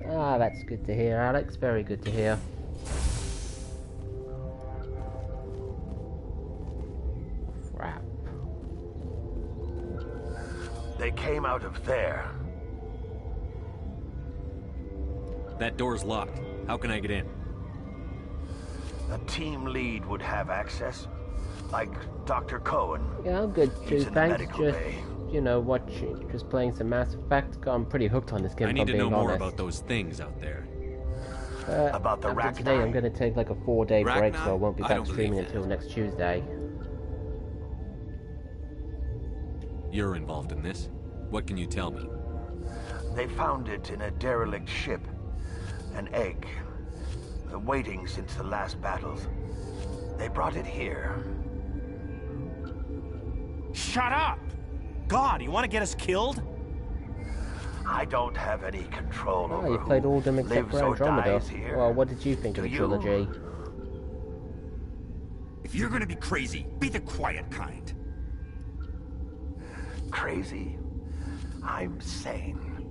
Ah, that's good to hear, Alex. Very good to hear. Crap. They came out of there. That door's locked. How can I get in? A team lead would have access, like Dr. Cohen. Yeah, I'm good too, He's in the thanks. medical Just, bay. you know, watching, just playing some Mass Effect. I'm pretty hooked on this game, I if need I'm to being know more honest. about those things out there. About the after today, I'm going to take like a 4-day break, so I won't be I back don't streaming believe that. until next Tuesday. You're involved in this. What can you tell me? They found it in a derelict ship. An egg. Waiting since the last battles. They brought it here. Shut up! God, you want to get us killed? I don't have any control over You played all of them who except lives for or Andromeda. dies here. Well, what did you think of the Do you? trilogy? If you're gonna be crazy, be the quiet kind. Crazy? I'm sane.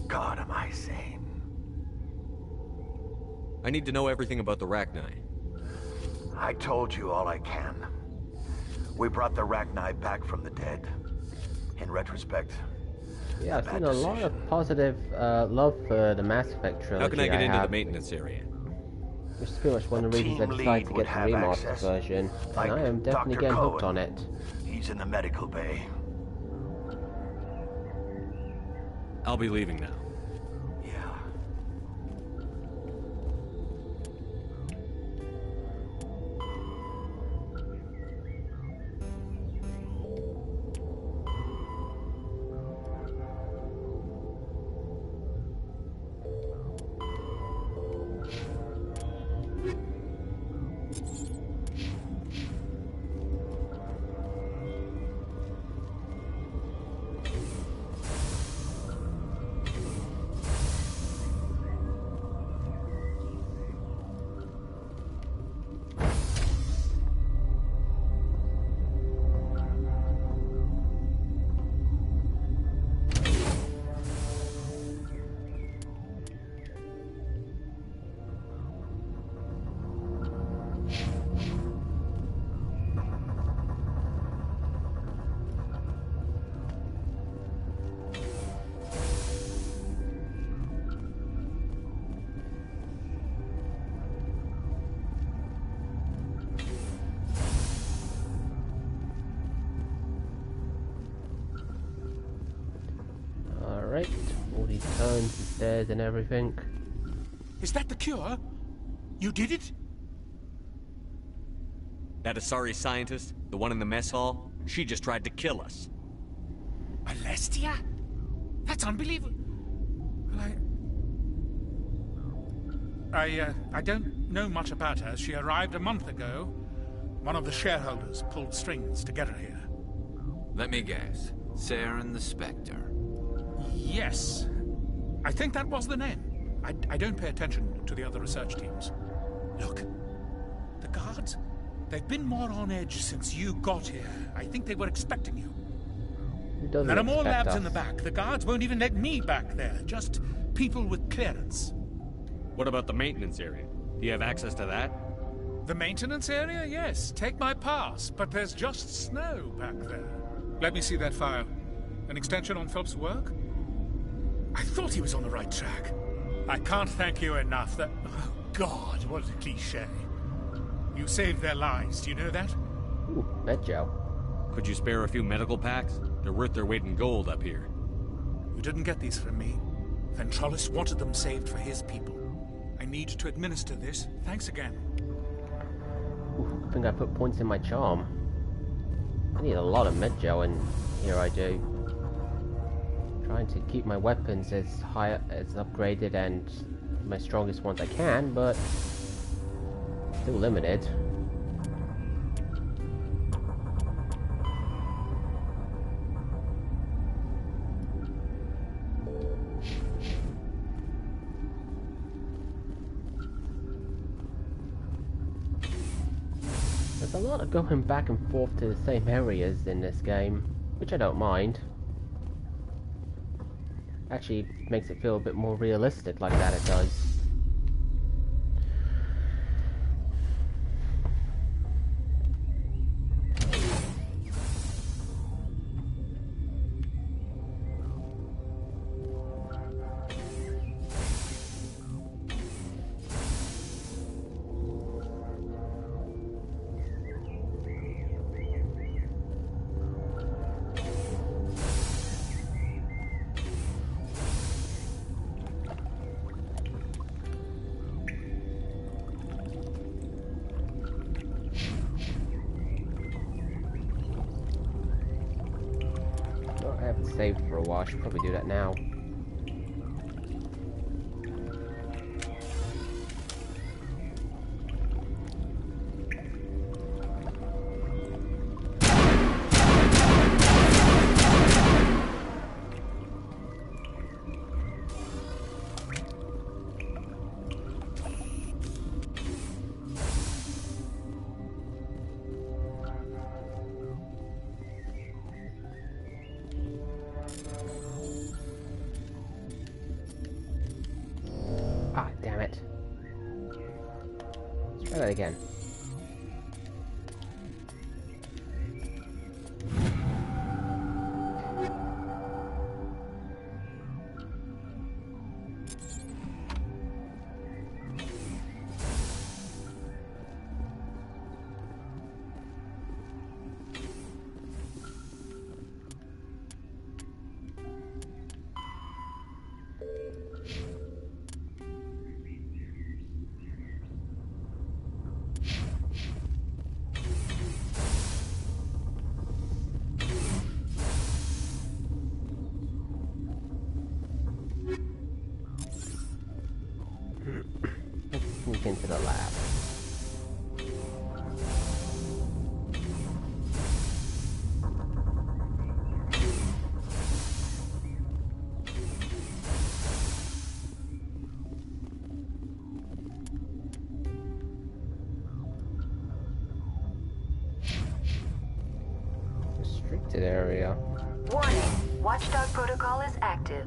God, am I sane? I need to know everything about the Rachni. I told you all I can. We brought the Rachni back from the dead. In retrospect, Yeah, I've seen a lot of positive love for the Mass Effect trilogy. How can I get into the have, maintenance area? which is pretty much one of the reasons I decided to get the remastered version, and I am definitely Dr. getting hooked Cohen. on it. He's in the medical bay. I'll be leaving now. Alright, all these turns and stairs and everything. Is that the cure? You did it? That Asari scientist, the one in the mess hall, she just tried to kill us. Alestia? That's unbelievable. Well, I don't know much about her. She arrived a month ago. One of the shareholders pulled strings to get her here. Let me guess. Saren the Spectre. Yes. I think that was the name. I don't pay attention to the other research teams. Look, the guards, they've been more on edge since you got here. I think they were expecting you. There are more labs in the back. The guards won't even let me back there. Just people with clearance. What about the maintenance area? Do you have access to that? The maintenance area? Yes. Take my pass. But there's just snow back there. Let me see that file. An extension on Phelps' work? I thought he was on the right track. I can't thank you enough. That... Oh, God, what a cliché. You saved their lives. Do you know that? Ooh, Medjo. Could you spare a few medical packs? They're worth their weight in gold up here. You didn't get these from me. Ventralis wanted them saved for his people. I need to administer this. Thanks again. Ooh, I think I put points in my charm. I need a lot of Medjo, and here I do. Trying to keep my weapons as high, as upgraded, and my strongest ones I can, but still limited. a lot of going back and forth to the same areas in this game, which I don't mind. Actually makes it feel a bit more realistic like that, it does. I haven't saved for a while, I should probably do that now. Ah, damn it. Let's try that again. Let's sneak into the lab. Restricted area. Warning, Watchdog protocol is active.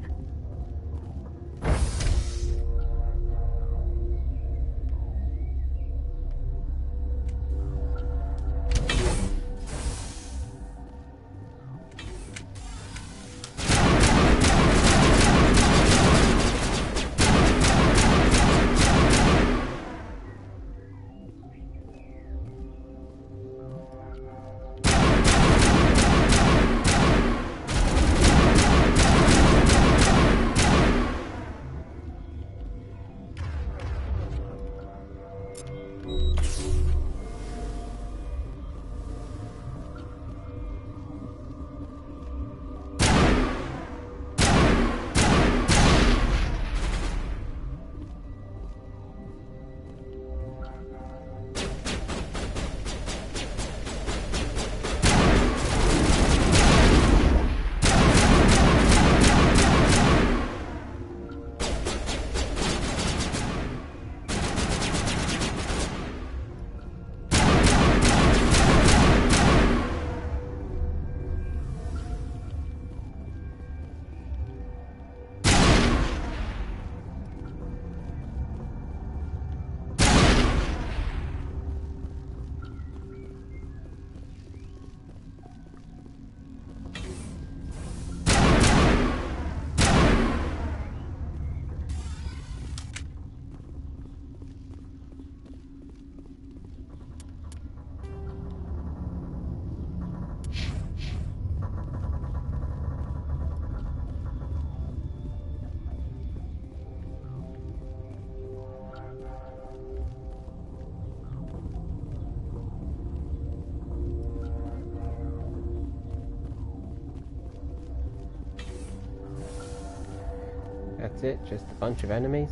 That's it, just a bunch of enemies.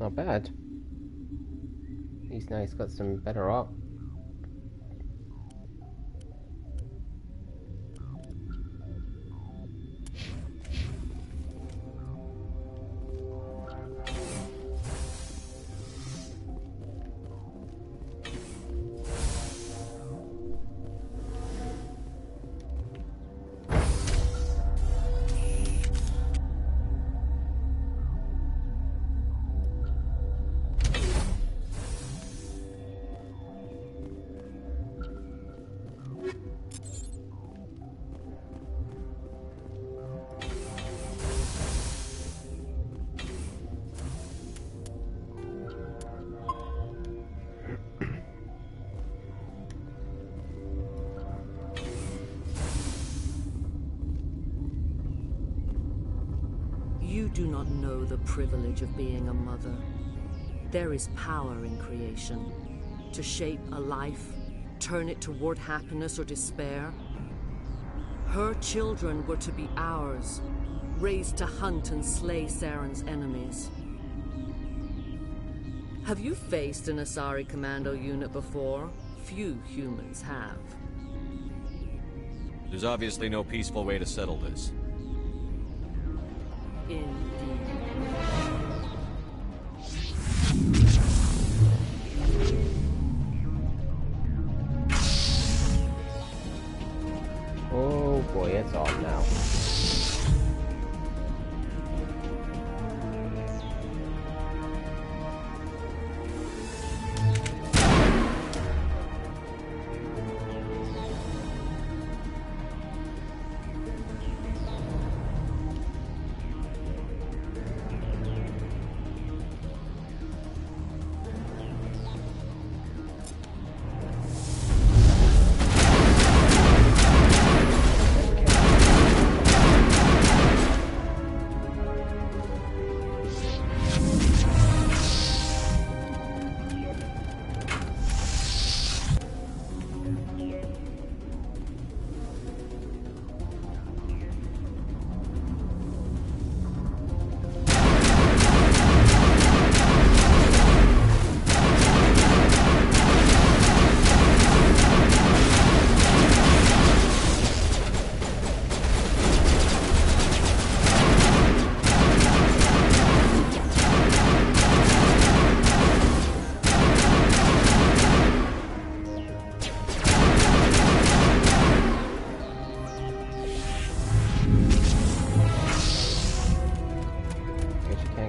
not bad. At least now he's got some better art. You do not know the privilege of being a mother. There is power in creation. To shape a life, turn it toward happiness or despair. Her children were to be ours, raised to hunt and slay Saren's enemies. Have you faced an Asari commando unit before? Few humans have. There's obviously no peaceful way to settle this. Oh boy, it's on now.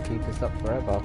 Keep this up forever.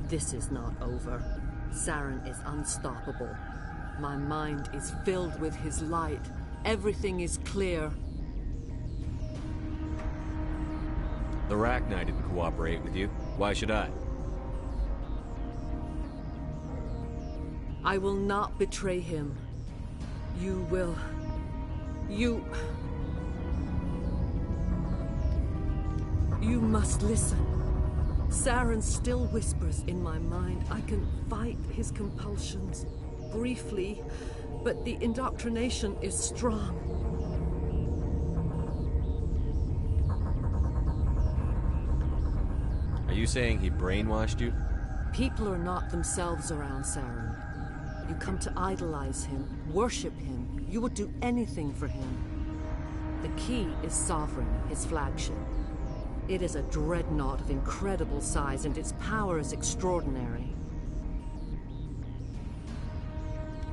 This is not over. Saren is unstoppable. My mind is filled with his light. Everything is clear. The Rachni didn't cooperate with you. Why should I? I will not betray him. You will... You must listen. Saren still whispers in my mind. I can fight his compulsions, briefly, but the indoctrination is strong. Are you saying he brainwashed you? People are not themselves around Saren. You come to idolize him, worship him. You would do anything for him. The key is Sovereign, his flagship. It is a dreadnought of incredible size, and its power is extraordinary.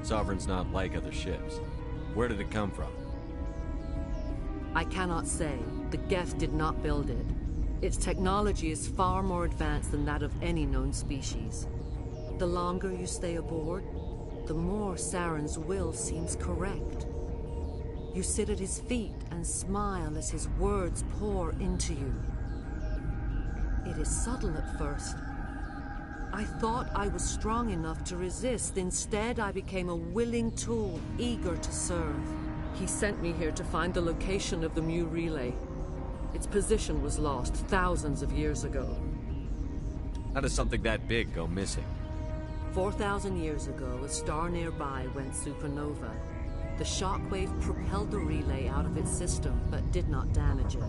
Sovereign's not like other ships. Where did it come from? I cannot say. The Geth did not build it. Its technology is far more advanced than that of any known species. The longer you stay aboard, the more Saren's will seems correct. You sit at his feet and smile as his words pour into you. It is subtle at first. I thought I was strong enough to resist. Instead, I became a willing tool, eager to serve. He sent me here to find the location of the Mu relay. Its position was lost thousands of years ago. How does something that big go missing? 4,000 years ago, a star nearby went supernova. The shockwave propelled the relay out of its system, but did not damage it.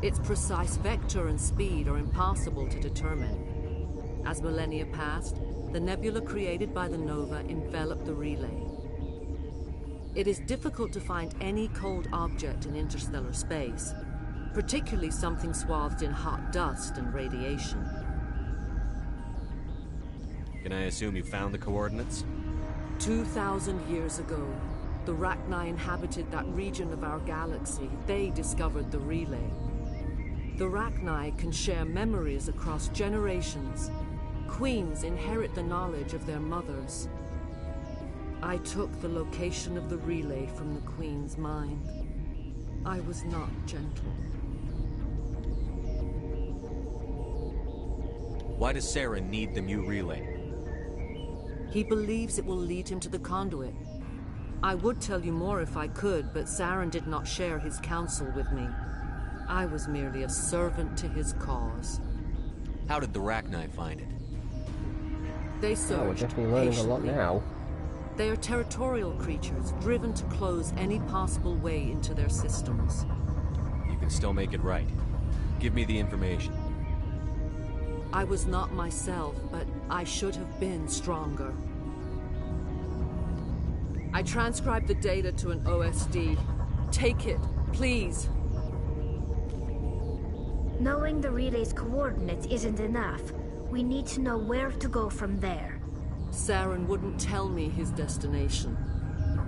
Its precise vector and speed are impossible to determine. As millennia passed, the nebula created by the nova enveloped the relay. It is difficult to find any cold object in interstellar space, particularly something swathed in hot dust and radiation. Can I assume you found the coordinates? 2,000 years ago, the Rachni inhabited that region of our galaxy. They discovered the relay. The Rachni can share memories across generations. Queens inherit the knowledge of their mothers. I took the location of the relay from the Queen's mind. I was not gentle. Why does Saren need the Mu relay? He believes it will lead him to the conduit. I would tell you more if I could, but Saren did not share his counsel with me. I was merely a servant to his cause. How did the Rachni find it? They searched we're definitely learning a lot now. They are territorial creatures, driven to close any possible way into their systems. You can still make it right. Give me the information. I was not myself, but I should have been stronger. I transcribed the data to an OSD. Take it, please. Knowing the relay's coordinates isn't enough. We need to know where to go from there. Saren wouldn't tell me his destination.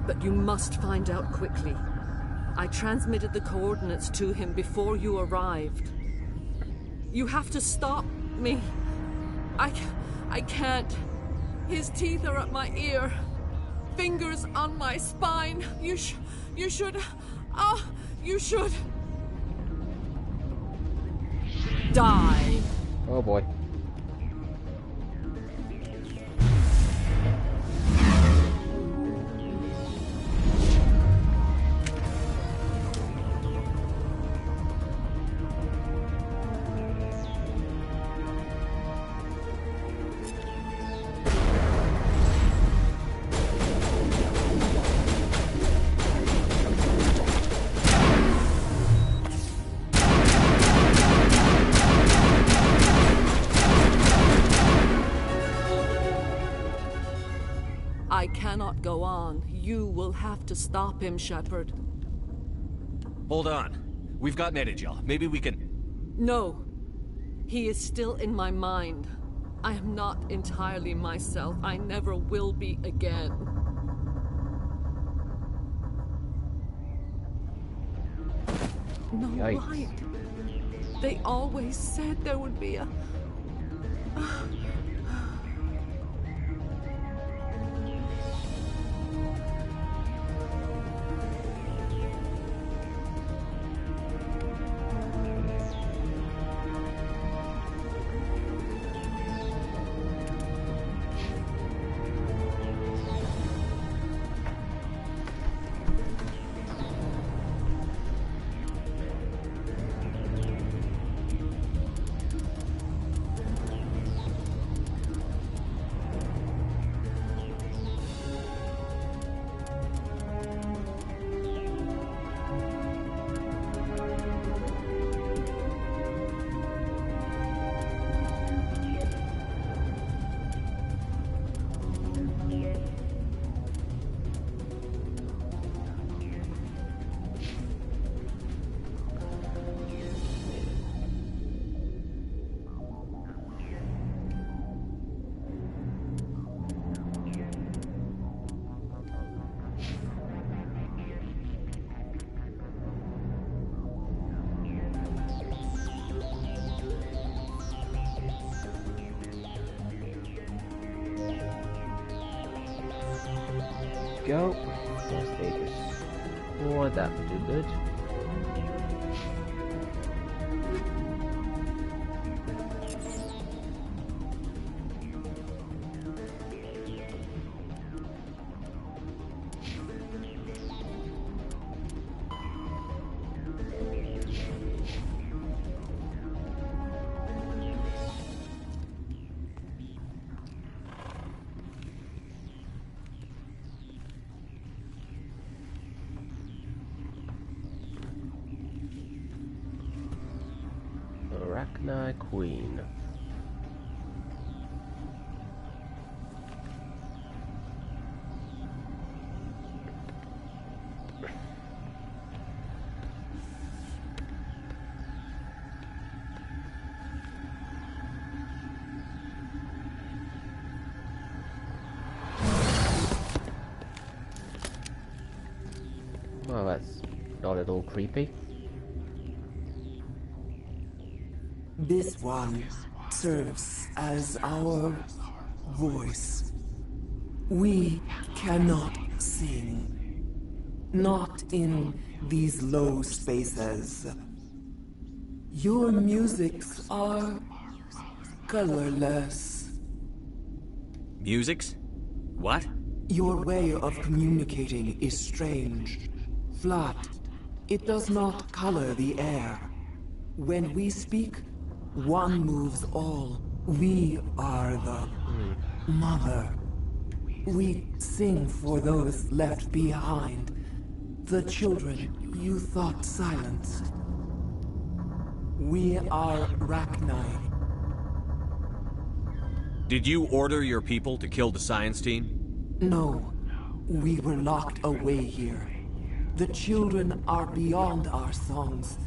But you must find out quickly. I transmitted the coordinates to him before you arrived. You have to stop me. I can't. His teeth are at my ear. Fingers on my spine. You should. You should. Die. Oh boy. I cannot go on. You will have to stop him, Shepard. Hold on. We've got Metagel. Maybe we can... No. He is still in my mind. I am not entirely myself. I never will be again. No Yikes. light. They always said there would be a... go. Stages 4, that would do good. Arachni Queen. Well, that's not at all creepy. This one serves as our voice. We cannot sing. Not in these low spaces. Your musics are colorless. Musics? What? Your way of communicating is strange. Flat. It does not color the air. When we speak, one moves all. We are the mother. We sing for those left behind. The children you thought silenced. We are Arachni. Did you order your people to kill the science team? No. We were locked away here. The children are beyond our songs.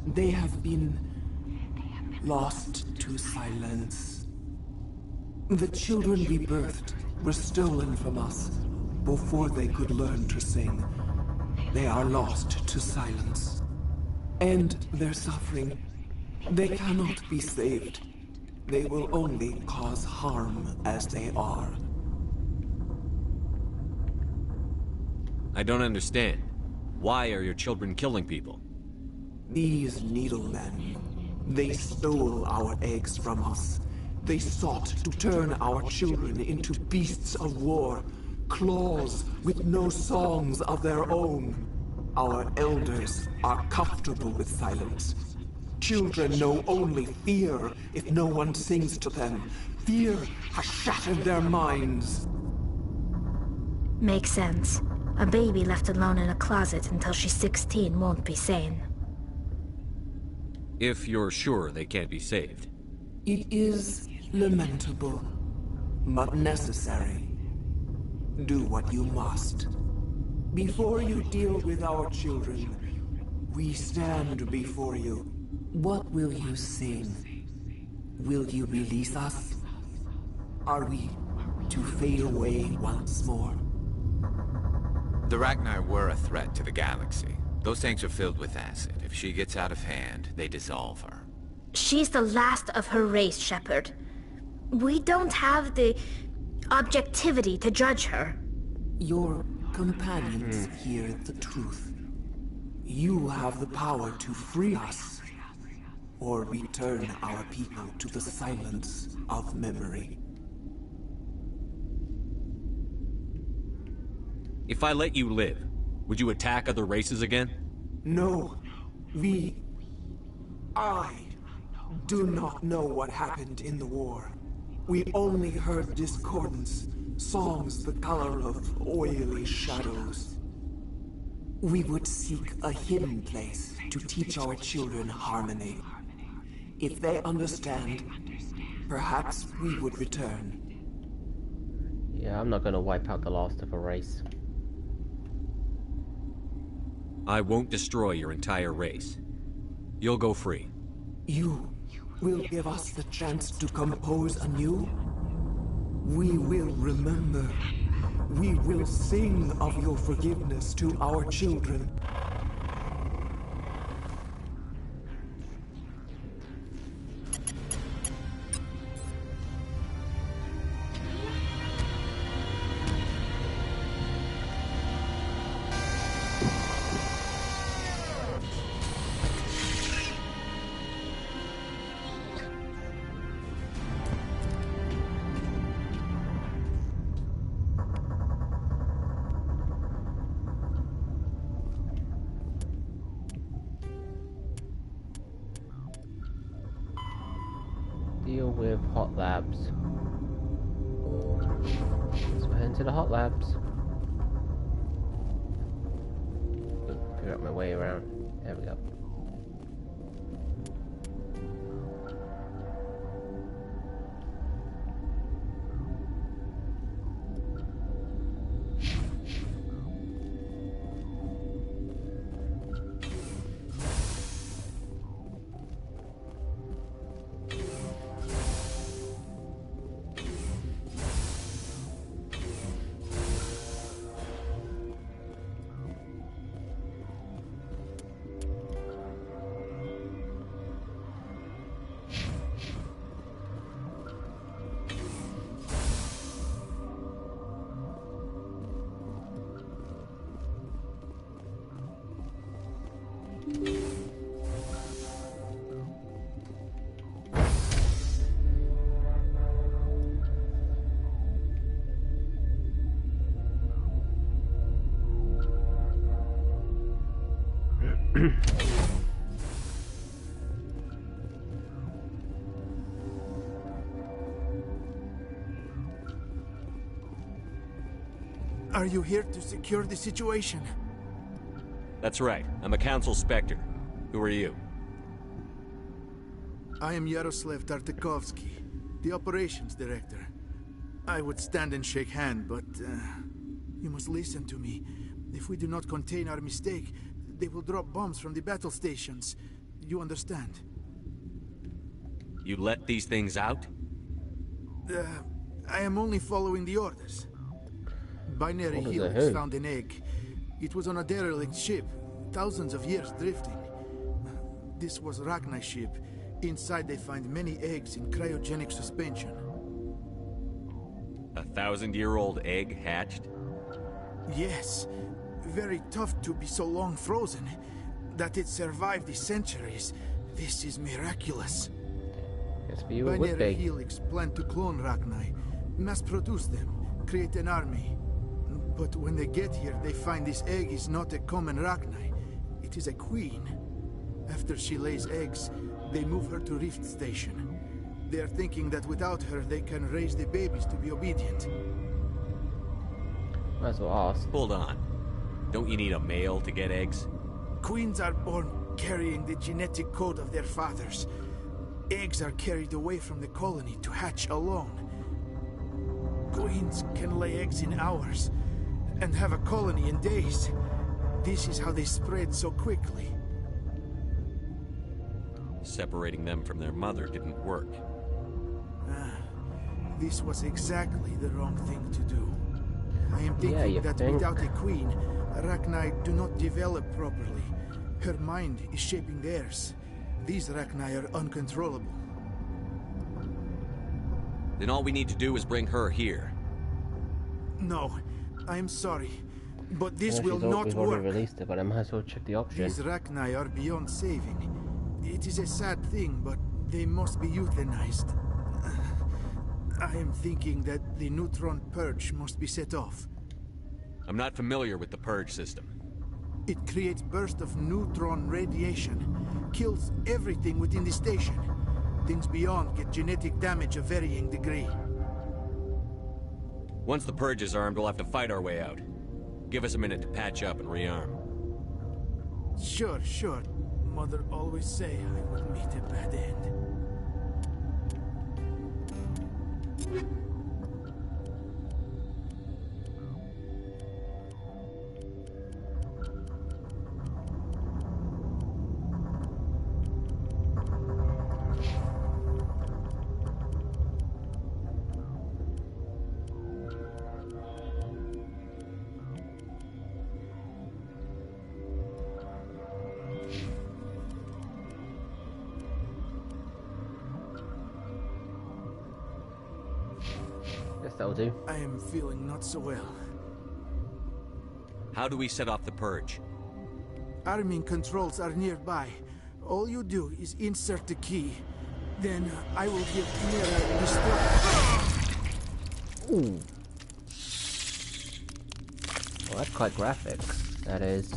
They have been lost to silence. The children we birthed were stolen from us before they could learn to sing. They are lost to silence. And their suffering, they cannot be saved. They will only cause harm as they are. I don't understand. Why are your children killing people? These needlemen, they stole our eggs from us. They sought to turn our children into beasts of war, claws with no songs of their own. Our elders are comfortable with silence. Children know only fear if no one sings to them. Fear has shattered their minds. Makes sense. A baby left alone in a closet until she's 16 won't be sane. If you're sure they can't be saved. It is lamentable, but necessary. Do what you must. Before you deal with our children, we stand before you. What will you sing? Will you release us? Are we to fade away once more? The Arachni were a threat to the galaxy. Those tanks are filled with acid. If she gets out of hand, they dissolve her. She's the last of her race, Shepard. We don't have the objectivity to judge her. Your companions hear the truth. You have the power to free us, or return our people to the silence of memory. If I let you live, would you attack other races again? No. I do not know what happened in the war. We only heard discordance, songs the color of oily shadows. We would seek a hidden place to teach our children harmony. If they understand, perhaps we would return. Yeah, I'm not gonna wipe out the last of a race. I won't destroy your entire race. You'll go free. You will give us the chance to compose anew? We will remember. We will sing of your forgiveness to our children. deal with hot labs. Let's go into the hot labs. Figure out my way around. There we go. Are you here to secure the situation? That's right. I'm a Council Spectre. Who are you? I am Yaroslav Tartakovsky, the operations director. I would stand and shake hand, but you must listen to me. If we do not contain our mistake, they will drop bombs from the battle stations. You understand? You let these things out? I am only following the orders. Binary Helix found an egg. It was on a derelict ship, thousands of years drifting. This was Rachni's ship. Inside they find many eggs in cryogenic suspension. A 1,000-year-old egg hatched? Yes. Very tough to be so long frozen. That it survived the centuries. This is miraculous. Yes, but you would be. Helix planned to clone Rachni, mass produce them, create an army. But when they get here, they find this egg is not a common Rachni. It is a queen. After she lays eggs, they move her to Rift Station. They are thinking that without her, they can raise the babies to be obedient. Might as well ask. Hold on. Don't you need a male to get eggs? Queens are born carrying the genetic code of their fathers. Eggs are carried away from the colony to hatch alone. Queens can lay eggs in hours and have a colony in days. This is how they spread so quickly. Separating them from their mother didn't work. This was exactly the wrong thing to do. I am thinking that without a queen, Rachni do not develop properly. Her mind is shaping theirs. These Rachni are uncontrollable. Then all we need to do is bring her here. No, I am sorry, but this will not we've work. already released it, but I might as well check the option. These Rachni are beyond saving. It is a sad thing, but they must be euthanized. I am thinking that the neutron purge must be set off. I'm not familiar with the purge system. It creates bursts of neutron radiation, kills everything within the station. Things beyond get genetic damage of varying degree. Once the purge is armed, we'll have to fight our way out. Give us a minute to patch up and rearm. Sure. Mother always say I would meet a bad end. Guess that'll do. I am feeling not so well. How do we set off the purge? Arming controls are nearby. All you do is insert the key. Then I will give Mira the Ooh. Well, that's quite graphic. That is.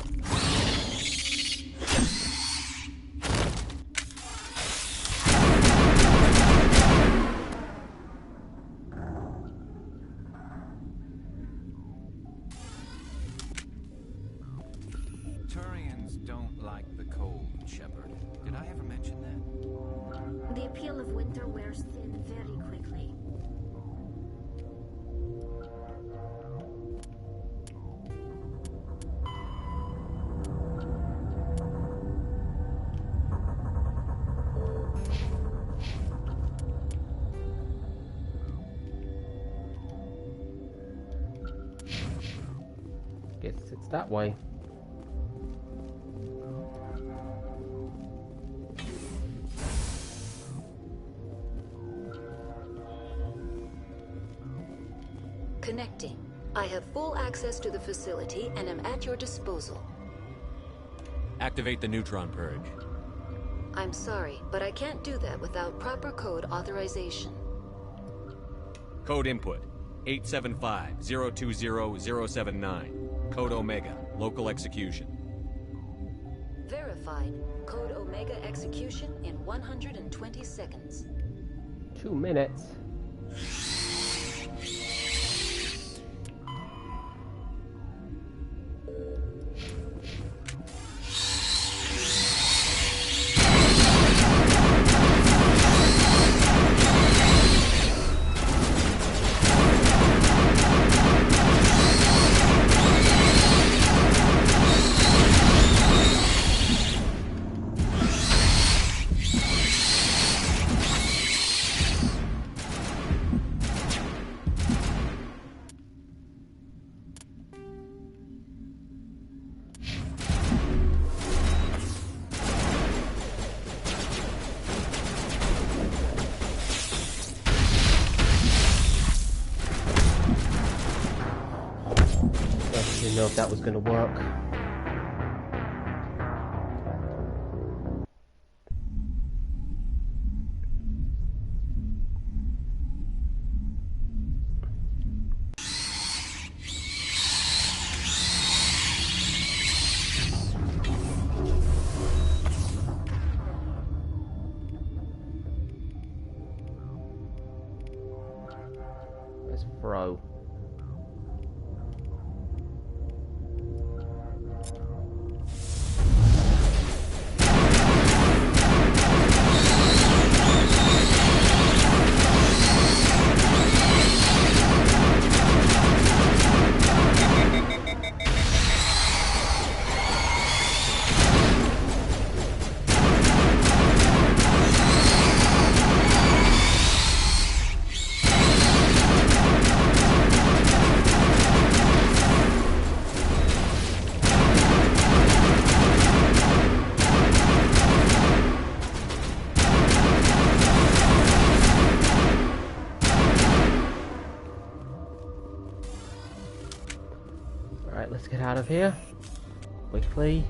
The appeal of winter wears thin very quickly. Guess it's that way. Connecting. I have full access to the facility and am at your disposal. Activate the neutron purge. I'm sorry, but I can't do that without proper code authorization. Code input 875-020-079. Code Omega. Local execution. Verified. Code Omega execution in 120 seconds. 2 minutes. Didn't know if that was going to work. Let's throw. Alright, let's get out of here. Quickly.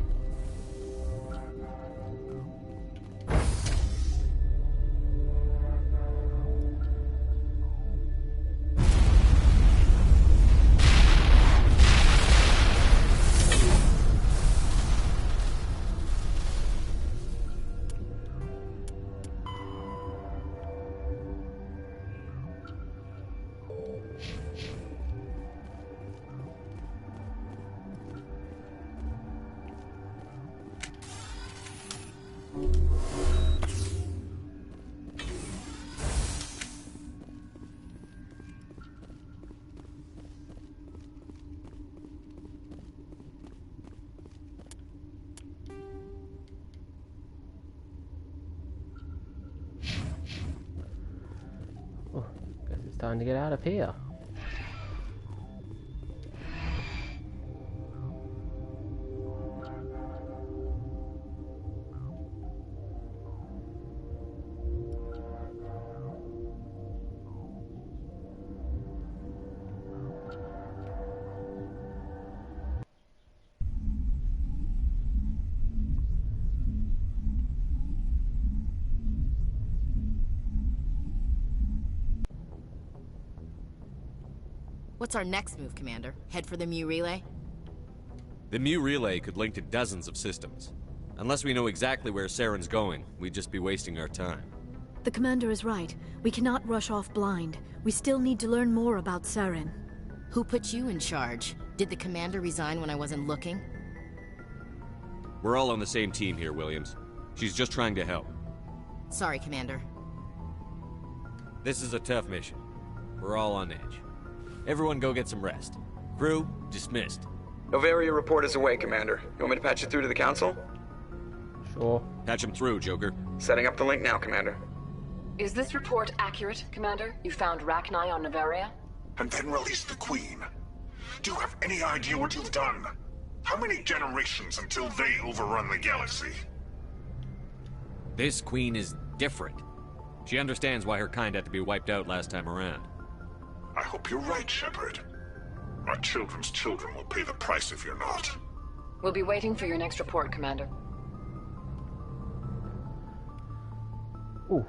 Oh, guess it's time to get out of here. What's our next move, Commander? Head for the Mu relay? The Mu relay could link to dozens of systems. Unless we know exactly where Saren's going, we'd just be wasting our time. The Commander is right. We cannot rush off blind. We still need to learn more about Saren. Who put you in charge? Did the Commander resign when I wasn't looking? We're all on the same team here, Williams. She's just trying to help. Sorry, Commander. This is a tough mission. We're all on edge. Everyone go get some rest. Crew, dismissed. Novaria report is away, Commander. You want me to patch it through to the Council? Sure. Patch him through, Joker. Setting up the link now, Commander. Is this report accurate, Commander? You found Rachni on Novaria? And then released the Queen. Do you have any idea what you've done? How many generations until they overrun the galaxy? This Queen is different. She understands why her kind had to be wiped out last time around. I hope you're right, Shepard. Our children's children will pay the price if you're not. We'll be waiting for your next report, Commander. Ooh.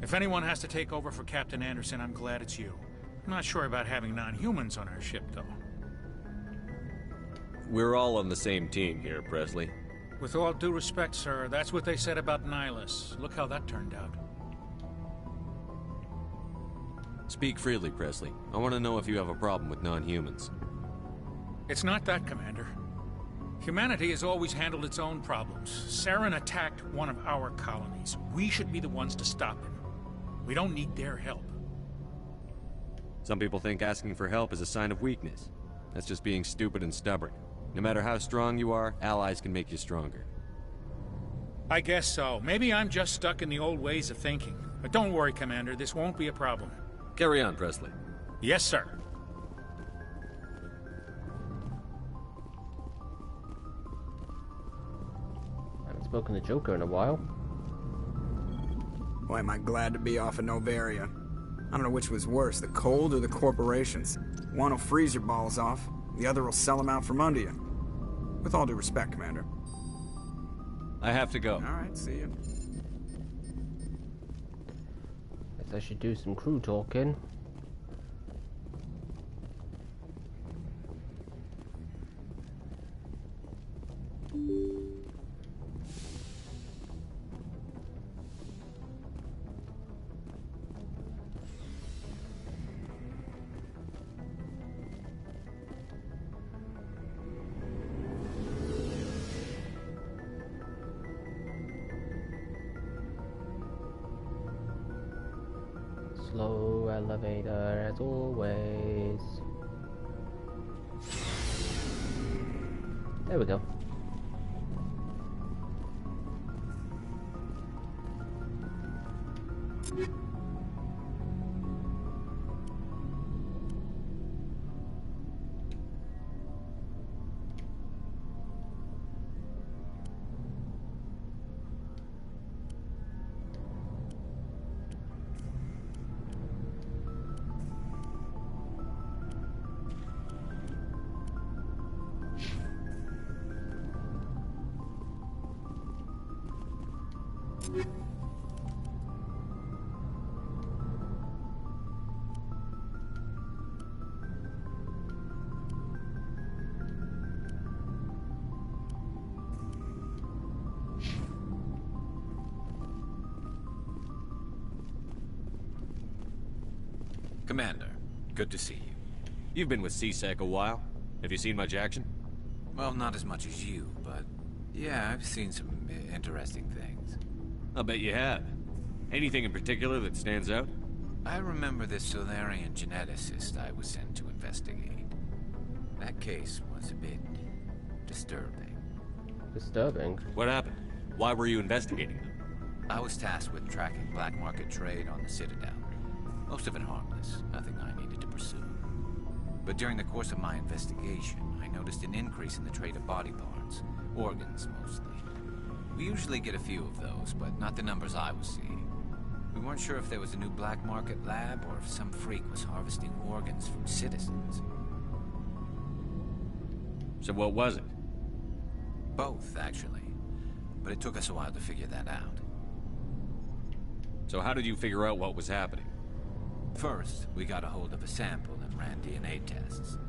If anyone has to take over for Captain Anderson, I'm glad it's you. I'm not sure about having non-humans on our ship, though. We're all on the same team here, Presley. With all due respect, sir, that's what they said about Nihilus. Look how that turned out. Speak freely, Presley. I want to know if you have a problem with non-humans. It's not that, Commander. Humanity has always handled its own problems. Saren attacked one of our colonies. We should be the ones to stop him. We don't need their help. Some people think asking for help is a sign of weakness. That's just being stupid and stubborn. No matter how strong you are, allies can make you stronger. I guess so. Maybe I'm just stuck in the old ways of thinking. But don't worry, Commander. This won't be a problem. Carry on, Presley. Yes, sir. I haven't spoken to Joker in a while. Boy, am I glad to be off of Novaria. I don't know which was worse, the cold or the corporations. One will freeze your balls off, the other will sell them out from under you. With all due respect, Commander. I have to go. All right, see you. Guess I should do some crew talking. Slow elevator as always. There we go. Commander, good to see you. You've been with CSEC a while. Have you seen much action? Well, not as much as you, but yeah, I've seen some interesting things. I'll bet you have. Anything in particular that stands out? I remember this Solarian geneticist I was sent to investigate. That case was a bit disturbing. Disturbing? What happened? Why were you investigating them? I was tasked with tracking black market trade on the Citadel. Most of it harmless, nothing I needed to pursue. But during the course of my investigation, I noticed an increase in the trade of body parts, organs mostly. We usually get a few of those, but not the numbers I was seeing. We weren't sure if there was a new black market lab or if some freak was harvesting organs from citizens. So what was it? Both, actually. But it took us a while to figure that out. So how did you figure out what was happening? First, we got a hold of a sample and ran DNA tests.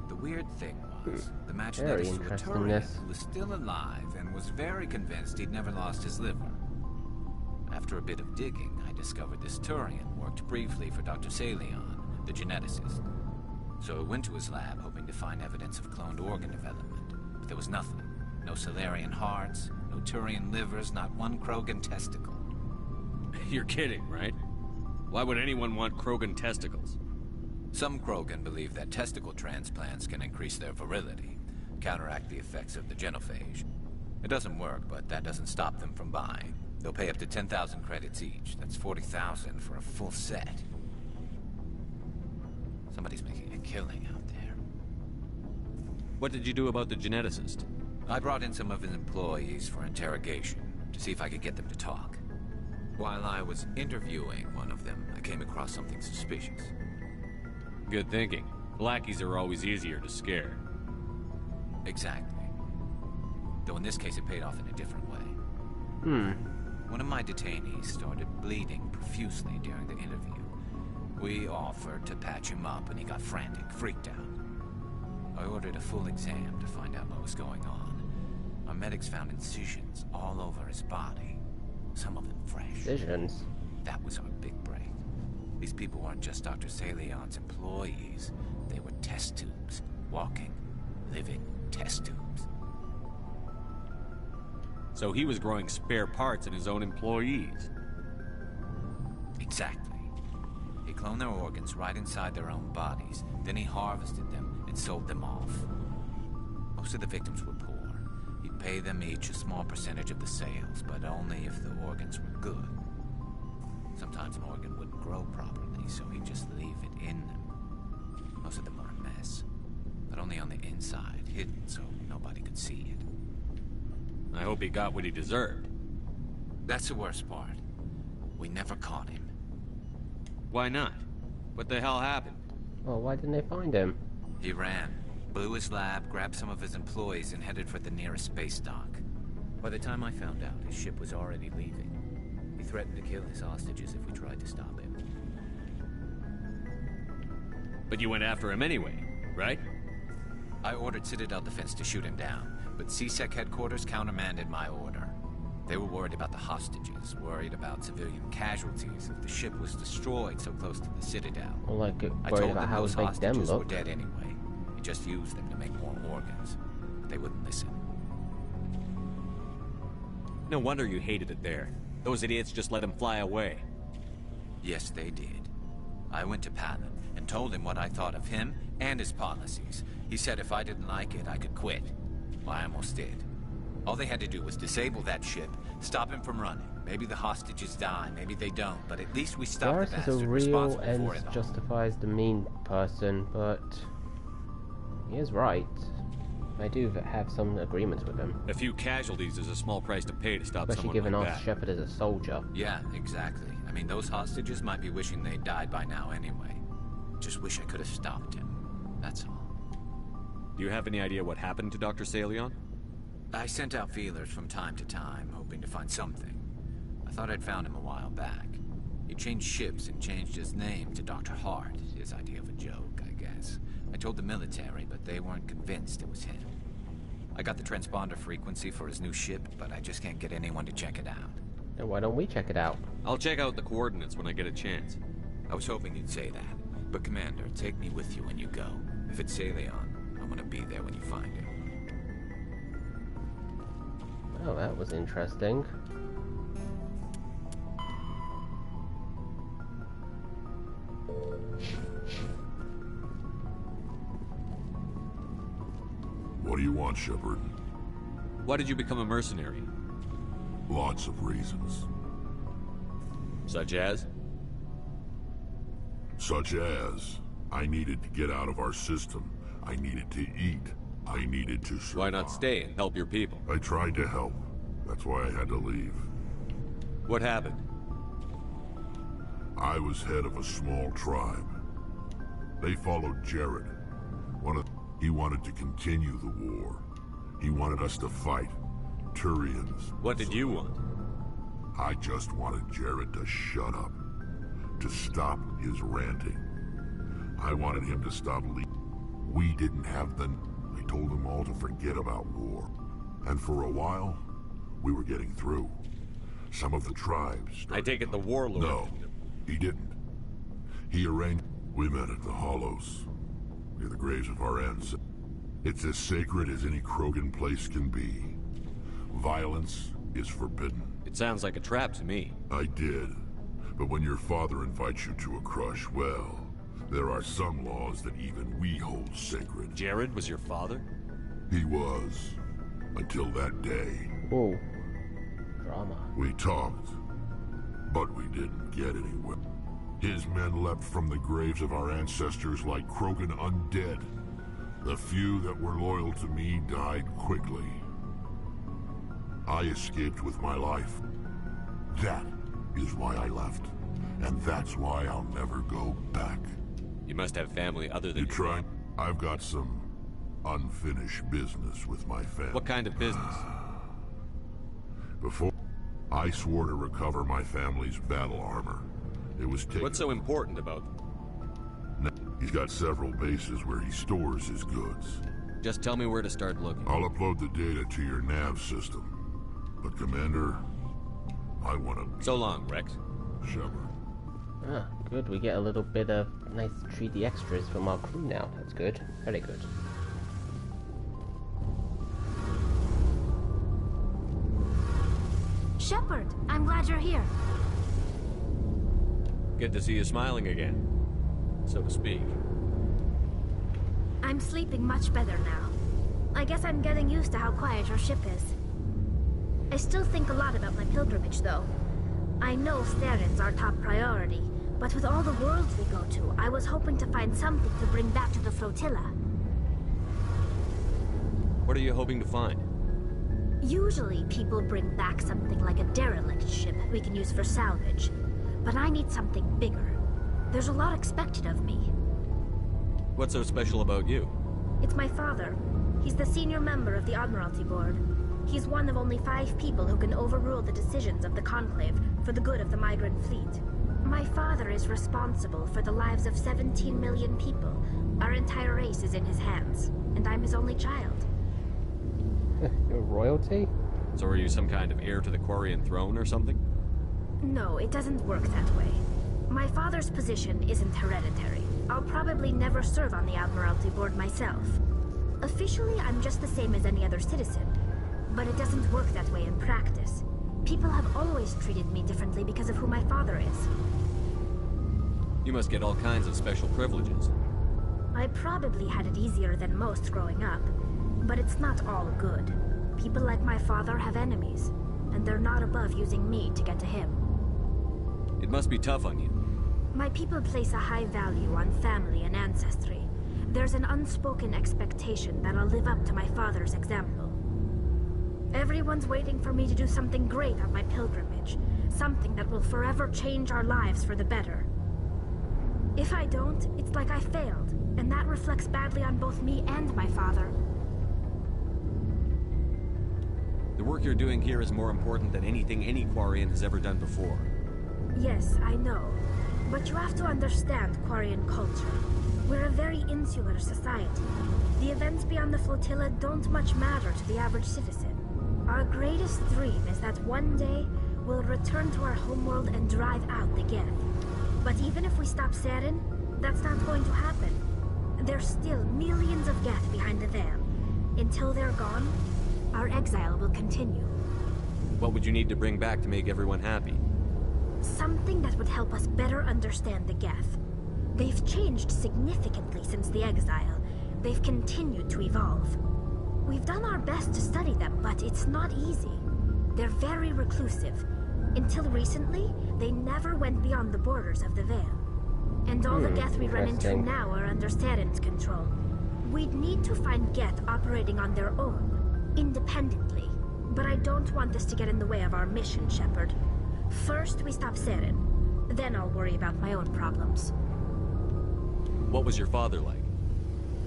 The weird thing was, the match led us to a Turian who was still alive and was very convinced he'd never lost his liver. After a bit of digging, I discovered this Turian worked briefly for Dr. Salion, the geneticist. So I went to his lab hoping to find evidence of cloned organ development, but there was nothing. No Salarian hearts, no Turian livers, not one Krogan testicle. You're kidding, right? Why would anyone want Krogan testicles? Some Krogan believe that testicle transplants can increase their virility, counteract the effects of the genophage. It doesn't work, but that doesn't stop them from buying. They'll pay up to 10,000 credits each. That's 40,000 for a full set. Somebody's making a killing out there. What did you do about the geneticist? I brought in some of his employees for interrogation, to see if I could get them to talk. While I was interviewing one of them, I came across something suspicious. Good thinking. Lackeys are always easier to scare. Exactly. Though in this case it paid off in a different way. One of my detainees started bleeding profusely during the interview. We offered to patch him up and he got frantic, freaked out. I ordered a full exam to find out what was going on. Our medics found incisions all over his body. Some of them fresh. Incisions? That was our big break. These people weren't just Dr. Salion's employees. They were test tubes. Walking, living test tubes. So he was growing spare parts in his own employees. Exactly. He cloned their organs right inside their own bodies. Then he harvested them and sold them off. Most of the victims were poor. He'd pay them each a small percentage of the sales, but only if the organs were good. Sometimes an organ wouldn't grow properly, so he'd just leave it in them. Most of them were a mess, but only on the inside, hidden so nobody could see it. I hope he got what he deserved. That's the worst part. We never caught him. Why not? What the hell happened? Well, why didn't they find him? He ran, blew his lab, grabbed some of his employees, and headed for the nearest space dock. By the time I found out, his ship was already leaving. He threatened to kill his hostages if we tried to stop him. But you went after him anyway, right? I ordered Citadel Defense to shoot him down, but CSEC headquarters countermanded my order. They were worried about the hostages, worried about civilian casualties if the ship was destroyed so close to the Citadel. Well, like, I worried told about them how those to make them hostages were look. dead anyway. He just used them to make more organs. But they wouldn't listen. No wonder you hated it there. Those idiots just let him fly away. Yes, they did. I went to Palin and told him what I thought of him and his policies. He said if I didn't like it, I could quit. Well, I almost did. All they had to do was disable that ship, stop him from running. Maybe the hostages die, maybe they don't, but at least we stopped the Varys is bastard a real responsible end for it all. justifies the mean person, but he is right. I do have some agreements with him. A few casualties is a small price to pay to stop Especially someone given like off that. Shepard as a soldier. Yeah, exactly. I mean, those hostages might be wishing they'd died by now anyway. Just wish I could have stopped him. That's all. Do you have any idea what happened to Dr. Salion? I sent out feelers from time to time, hoping to find something. I thought I'd found him a while back. He changed ships and changed his name to Dr. Hart, his idea of a joke, I guess. I told the military, but they weren't convinced it was him. I got the transponder frequency for his new ship, but I just can't get anyone to check it out. Then why don't we check it out? I'll check out the coordinates when I get a chance. I was hoping you'd say that. But Commander, take me with you when you go. If it's Salion, I'm gonna be there when you find him. Oh, that was interesting. What do you want, Shepard? Why did you become a mercenary? Lots of reasons. Such as? Such as, I needed to get out of our system. I needed to eat. I needed to survive. Why not stay and help your people? I tried to help. That's why I had to leave. What happened? I was head of a small tribe. They followed Jared. He wanted to continue the war. He wanted us to fight. Turians. What did you want? I just wanted Jared to shut up. To stop his ranting. I wanted him to stop leaving. We didn't have the... I told them all to forget about war. And for a while, we were getting through. Some of the tribes... I take it the warlord... No, he didn't. He arranged... We met at the Hollows, near the graves of our ancestors. It's as sacred as any Krogan place can be. Violence is forbidden. It sounds like a trap to me. I did. But when your father invites you to a crush, well, there are some laws that even we hold sacred. Jared was your father? He was. Until that day. Oh. Drama. We talked, but we didn't get anywhere. His men leapt from the graves of our ancestors like Krogan undead. The few that were loyal to me died quickly. I escaped with my life. That is why I left. And that's why I'll never go back. You must have family other than... You trying? I've got some unfinished business with my family. What kind of business? Before, I swore to recover my family's battle armor. It was taken... What's so important about... He's got several bases where he stores his goods. Just tell me where to start looking. I'll upload the data to your nav system. But Commander, I want to... So long, Rex. Shepard. Ah, good. We get a little bit of nice 3D extras from our crew now. That's good. Very good. Shepard, I'm glad you're here. Good to see you smiling again, so to speak. I'm sleeping much better now. I guess I'm getting used to how quiet your ship is. I still think a lot about my pilgrimage, though. I know Theron's our top priority, but with all the worlds we go to, I was hoping to find something to bring back to the flotilla. What are you hoping to find? Usually, people bring back something like a derelict ship we can use for salvage. But I need something bigger. There's a lot expected of me. What's so special about you? It's my father. He's the senior member of the Admiralty Board. He's one of only 5 people who can overrule the decisions of the Conclave for the good of the migrant fleet. My father is responsible for the lives of 17 million people. Our entire race is in his hands, and I'm his only child. You're royalty? So are you some kind of heir to the Quarian throne or something? No, it doesn't work that way. My father's position isn't hereditary. I'll probably never serve on the Admiralty Board myself. Officially, I'm just the same as any other citizen. But it doesn't work that way in practice. People have always treated me differently because of who my father is. You must get all kinds of special privileges. I probably had it easier than most growing up. But it's not all good. People like my father have enemies, and they're not above using me to get to him. It must be tough on you. My people place a high value on family and ancestry. There's an unspoken expectation that I'll live up to my father's example. Everyone's waiting for me to do something great on my pilgrimage. Something that will forever change our lives for the better. If I don't, it's like I failed, and that reflects badly on both me and my father. The work you're doing here is more important than anything any Quarian has ever done before. Yes, I know. But you have to understand Quarian culture. We're a very insular society. The events beyond the flotilla don't much matter to the average citizen. Our greatest dream is that one day we'll return to our homeworld and drive out the Geth. But even if we stop Saren, that's not going to happen. There's still millions of Geth behind the veil. Until they're gone, our exile will continue. What would you need to bring back to make everyone happy? Something that would help us better understand the Geth. They've changed significantly since the exile. They've continued to evolve. We've done our best to study them, but it's not easy. They're very reclusive. Until recently, they never went beyond the borders of the Veil. And all the Geth we run into now are under Saren's control. We'd need to find Geth operating on their own, independently. But I don't want this to get in the way of our mission, Shepard. First, we stop Saren. Then I'll worry about my own problems. What was your father like?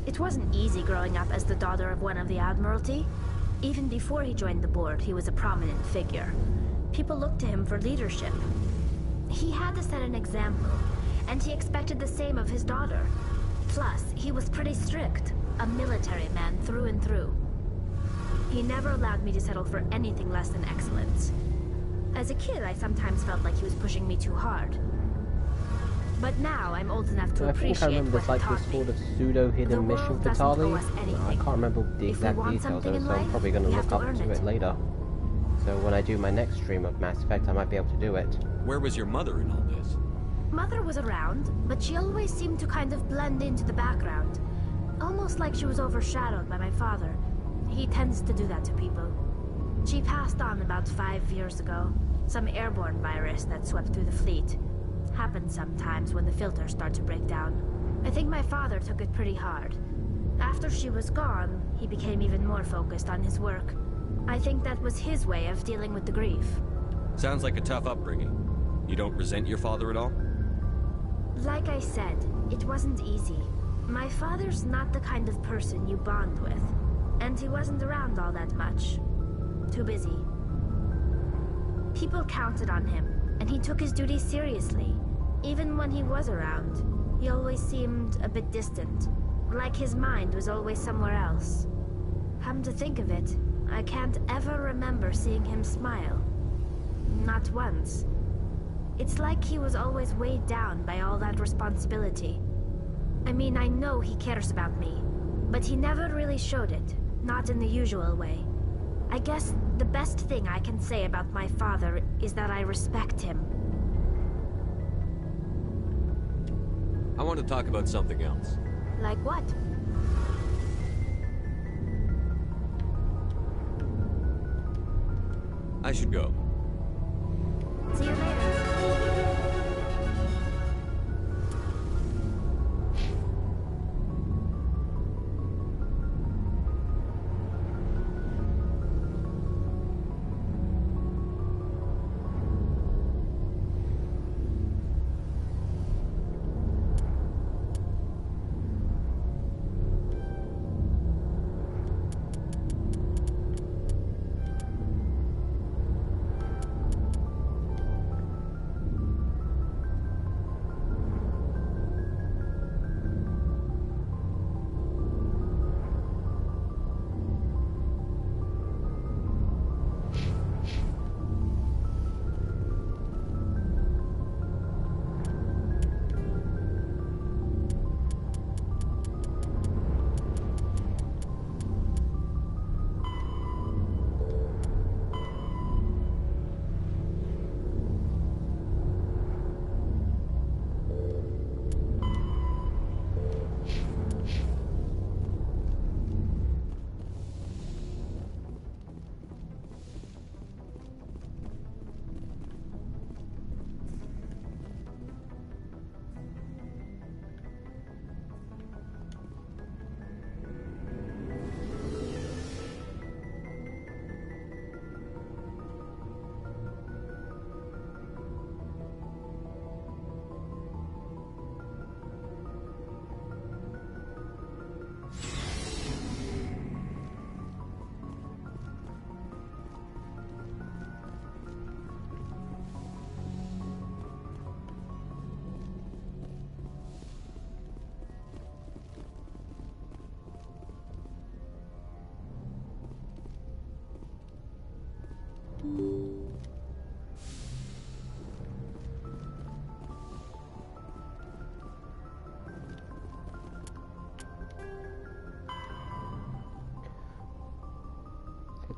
It wasn't easy growing up as the daughter of one of the Admiralty. Even before he joined the board, he was a prominent figure. People looked to him for leadership. He had to set an example, and he expected the same of his daughter. Plus, he was pretty strict, a military man through and through. He never allowed me to settle for anything less than excellence. As a kid, I sometimes felt like he was pushing me too hard. But now I'm old enough to appreciate I think I remember what there's like he taught this me. sort of pseudo-hidden mission for Tali. I can't remember the exact details of it, so I'm probably going to look up to it later. So when I do my next stream of Mass Effect, I might be able to do it. Where was your mother in all this? Mother was around, but she always seemed to kind of blend into the background. Almost like she was overshadowed by my father. He tends to do that to people. She passed on about 5 years ago. Some airborne virus that swept through the fleet. Happens sometimes when the filters start to break down. I think my father took it pretty hard. After she was gone, he became even more focused on his work. I think that was his way of dealing with the grief. Sounds like a tough upbringing. You don't resent your father at all? Like I said, it wasn't easy. My father's not the kind of person you bond with. And he wasn't around all that much. Too busy. People counted on him, and he took his duties seriously. Even when he was around, he always seemed a bit distant. Like his mind was always somewhere else. Come to think of it, I can't ever remember seeing him smile. Not once. It's like he was always weighed down by all that responsibility. I mean, I know he cares about me, but he never really showed it, not in the usual way. I guess the best thing I can say about my father is that I respect him. I want to talk about something else. Like what? I should go. See you later.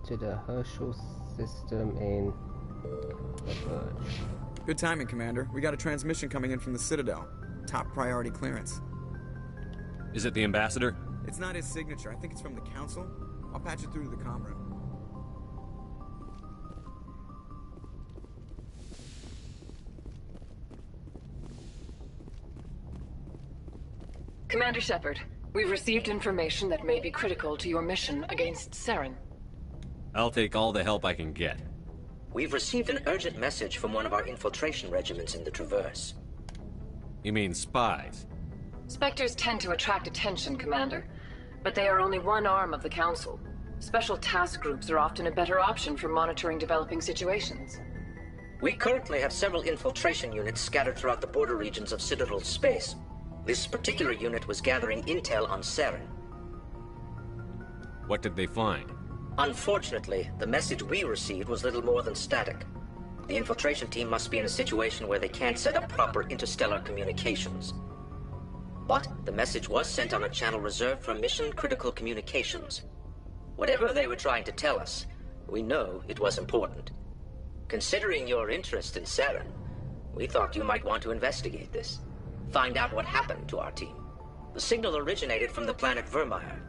To the Herschel system in Good timing, Commander. We got a transmission coming in from the Citadel. Top priority clearance. Is it the Ambassador? It's not his signature. I think it's from the Council. I'll patch it through to the comm room. Commander Shepard, we've received information that may be critical to your mission against Saren. I'll take all the help I can get. We've received an urgent message from one of our infiltration regiments in the Traverse. You mean spies? Spectres tend to attract attention, Commander, but they are only one arm of the Council. Special task groups are often a better option for monitoring developing situations. We currently have several infiltration units scattered throughout the border regions of Citadel space. This particular unit was gathering intel on Saren. What did they find? Unfortunately, the message we received was little more than static. The infiltration team must be in a situation where they can't set up proper interstellar communications. But the message was sent on a channel reserved for mission-critical communications. Whatever they were trying to tell us, we know it was important. Considering your interest in Saren, we thought you might want to investigate this. Find out what happened to our team. The signal originated from the planet Vermeer.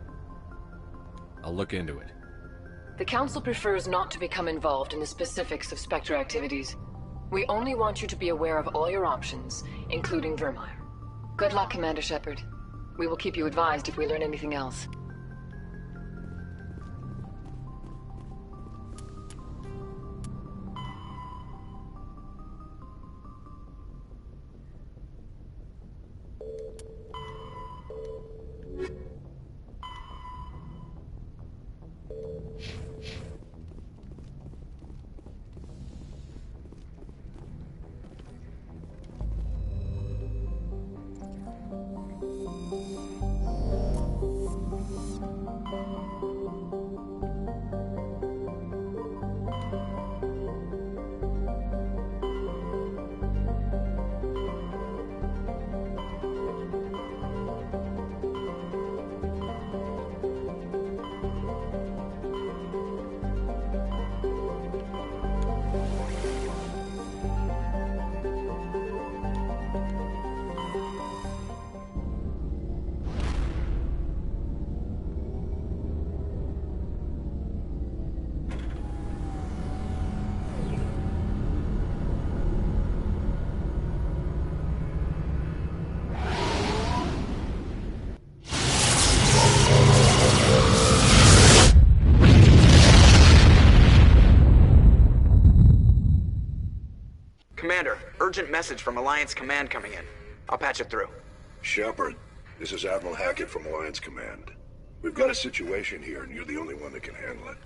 I'll look into it. The Council prefers not to become involved in the specifics of Spectre activities. We only want you to be aware of all your options, including Vermeer. Good luck, Commander Shepard. We will keep you advised if we learn anything else. Commander, urgent message from Alliance Command coming in. I'll patch it through. Shepard, this is Admiral Hackett from Alliance Command. We've got a situation here, and you're the only one that can handle it.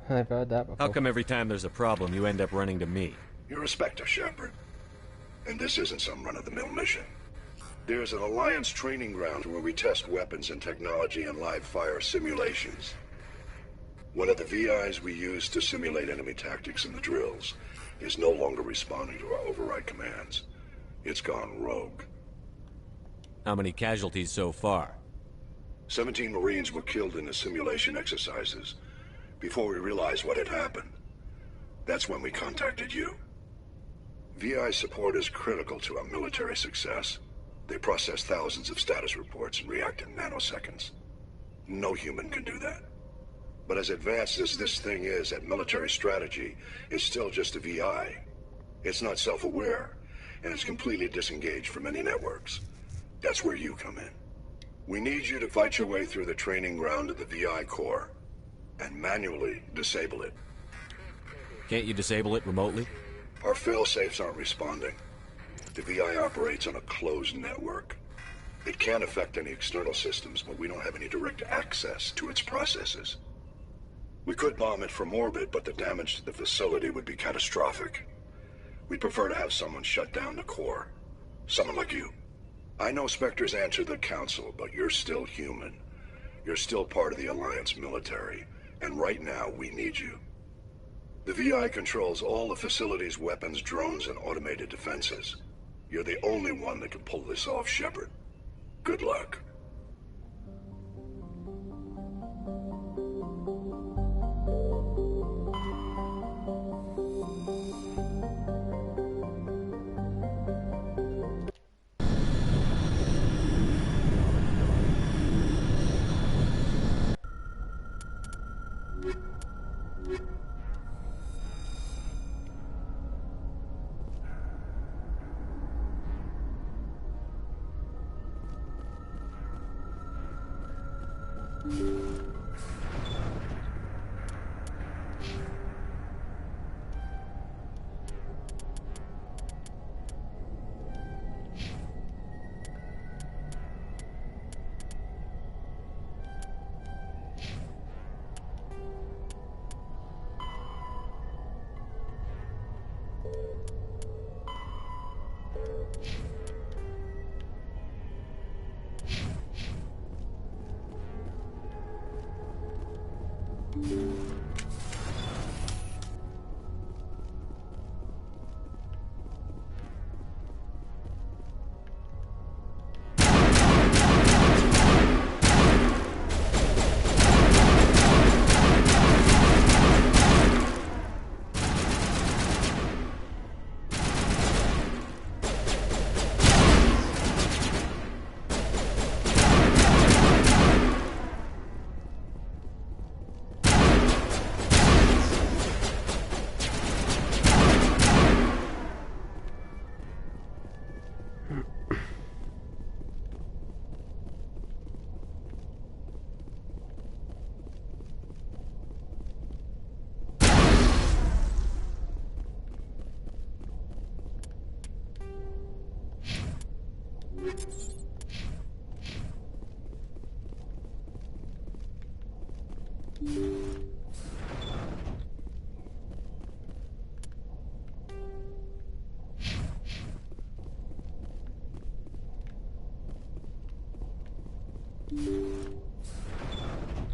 I've heard that before. How come every time there's a problem, you end up running to me? You're a Spectre, Shepard. And this isn't some run-of-the-mill mission. There's an Alliance training ground where we test weapons and technology in live-fire simulations. One of the VIs we use to simulate enemy tactics in the drills is no longer responding to our override commands. It's gone rogue. How many casualties so far? 17 Marines were killed in the simulation exercises before we realized what had happened. That's when we contacted you. VI support is critical to our military success. They process thousands of status reports and react in nanoseconds. No human can do that. But as advanced as this thing is at military strategy, it's still just a VI. It's not self-aware, and it's completely disengaged from any networks. That's where you come in. We need you to fight your way through the training ground of the VI core, and manually disable it. Can't you disable it remotely? Our fail-safes aren't responding. The VI operates on a closed network. It can affect any external systems, but we don't have any direct access to its processes. We could bomb it from orbit, but the damage to the facility would be catastrophic. We'd prefer to have someone shut down the core. Someone like you. I know Spectres answer the Council, but you're still human. You're still part of the Alliance military, and right now we need you. The VI controls all the facility's weapons, drones, and automated defenses. You're the only one that can pull this off, Shepard. Good luck.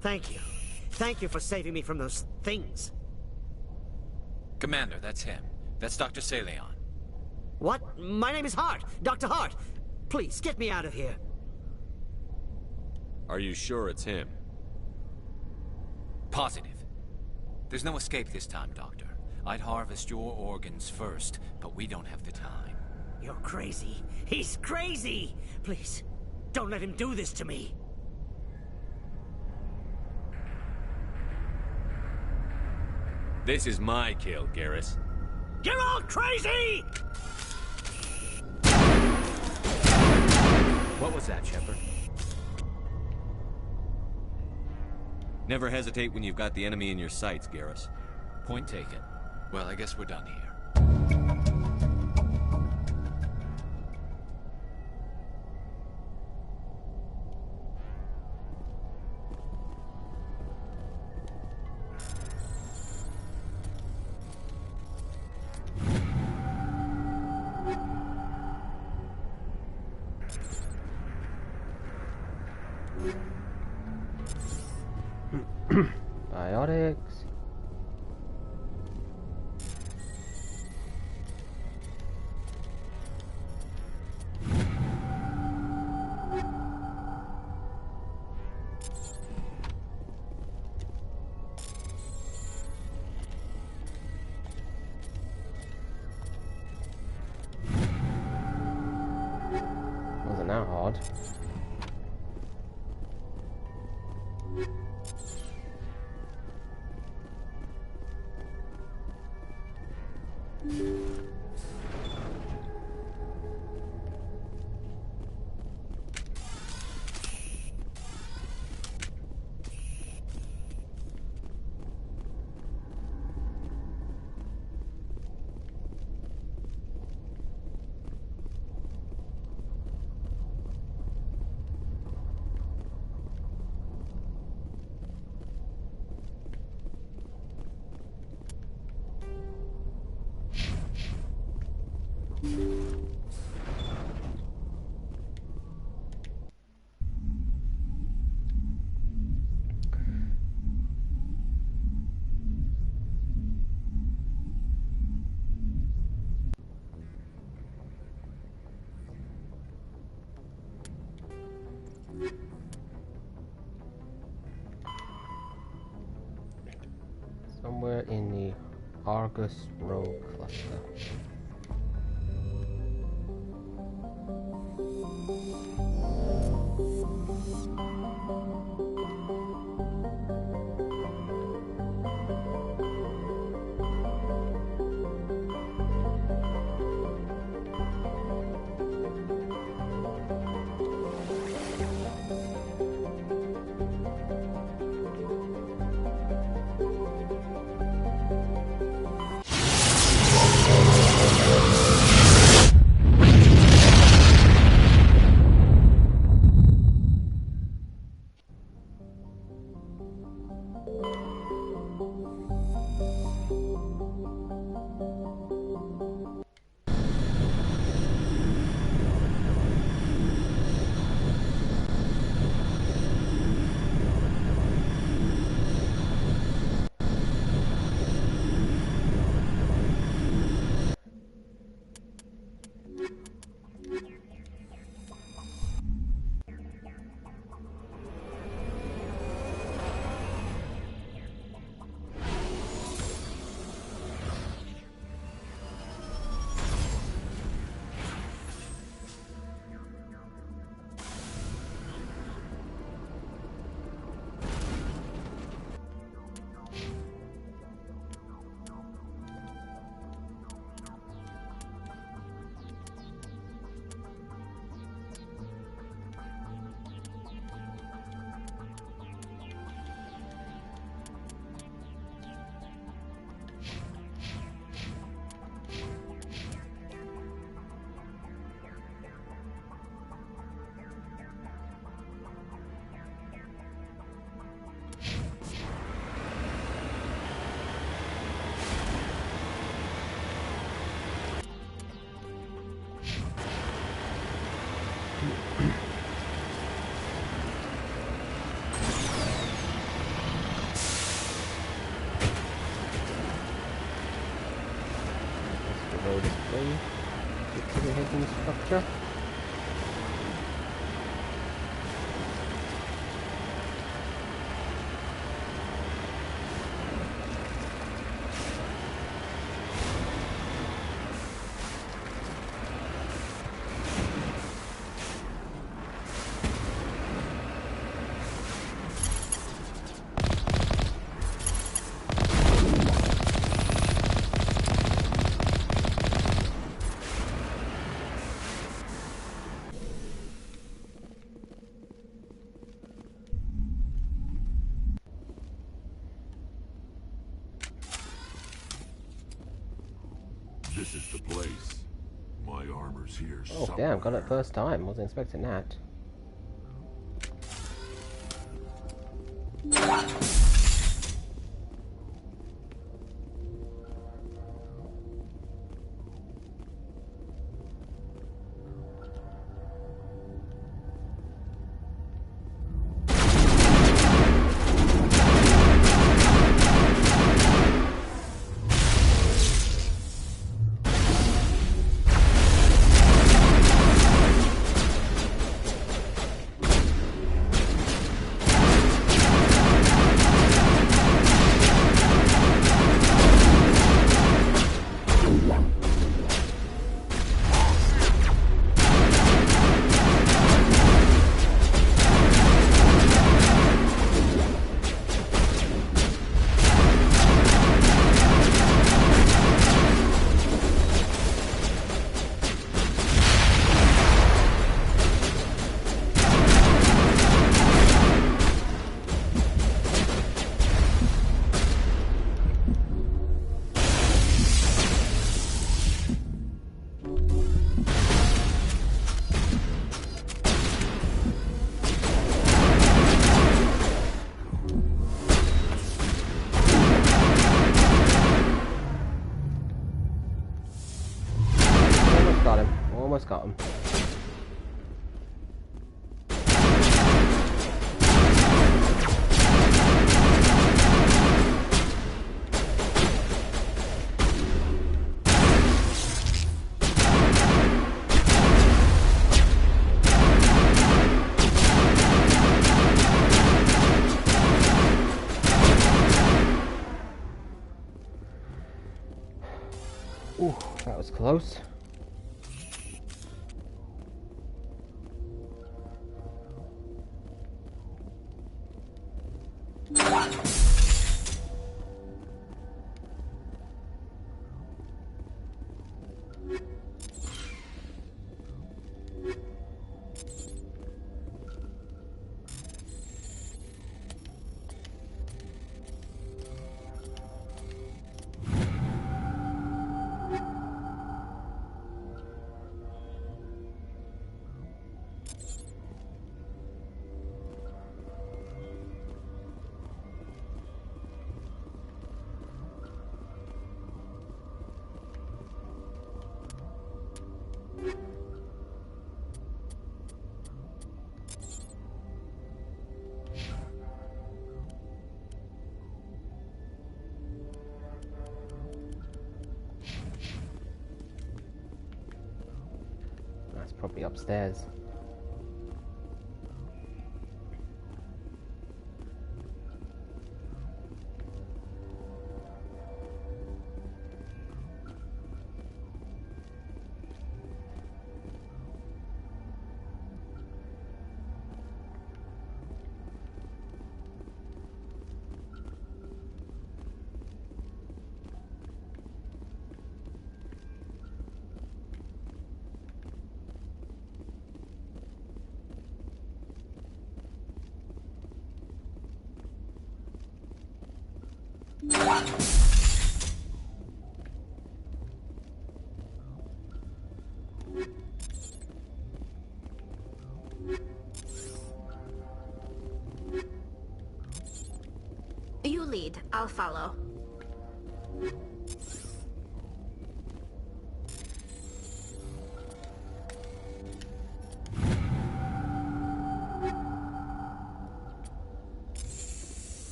Thank you. Thank you for saving me from those things. Commander, that's him. That's Dr. Saleon. What? My name is Hart. Dr. Hart. Please, get me out of here. Are you sure it's him? Positive. There's no escape this time, Doctor. I'd harvest your organs first, but we don't have the time. You're crazy. He's crazy! Please, don't let him do this to me. This is my kill, Garrus. You're all crazy! What was that, Shepard? Never hesitate when you've got the enemy in your sights, Garrus. Point taken. Well, I guess we're done here. Biotics. Wasn't that hard? Somewhere in the Argus Row cluster. road is free. Get to the hidden structure. This is the place. My armor's here Oh somewhere. damn, got it first time. Wasn't expecting that. Almost got him. Ooh, that was close. That's probably upstairs. You lead, I'll follow.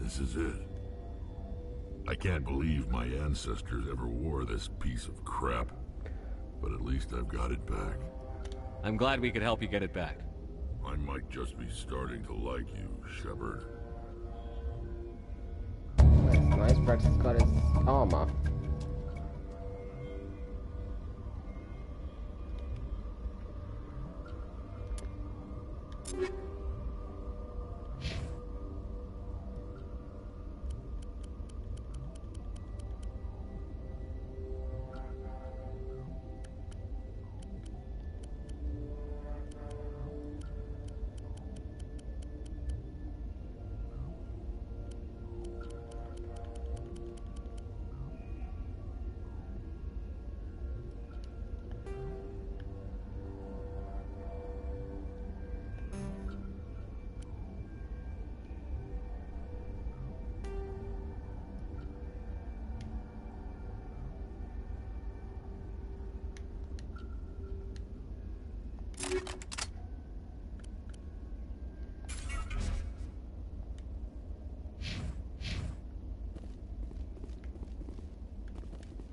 This is it. I can't believe my ancestors ever wore this piece of crap. But at least I've got it back. I'm glad we could help you get it back. I might just be starting to like you, Shepard. That's nice. Rex has got his armor.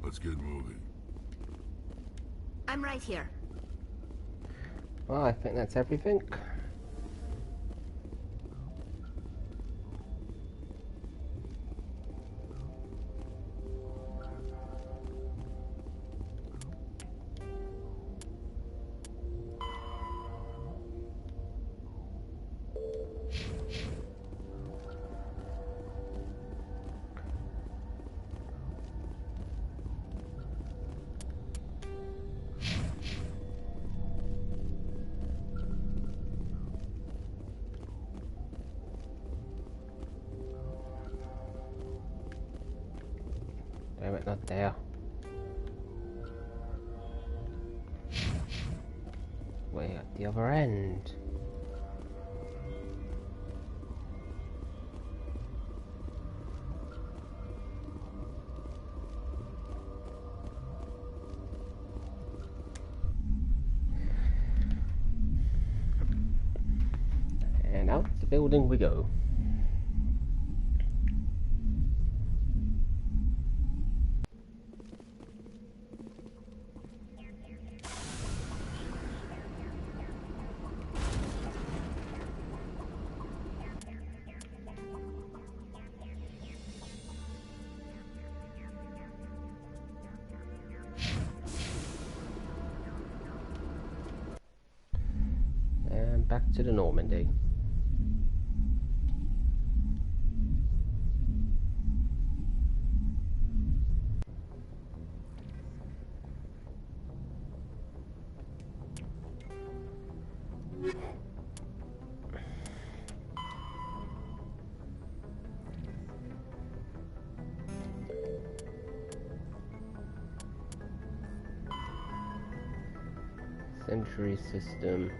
Let's get moving. I'm right here. Well, I think that's everything. Damn it, not there. Way at the other end. And out the building we go. And back to the Normandy. Century system.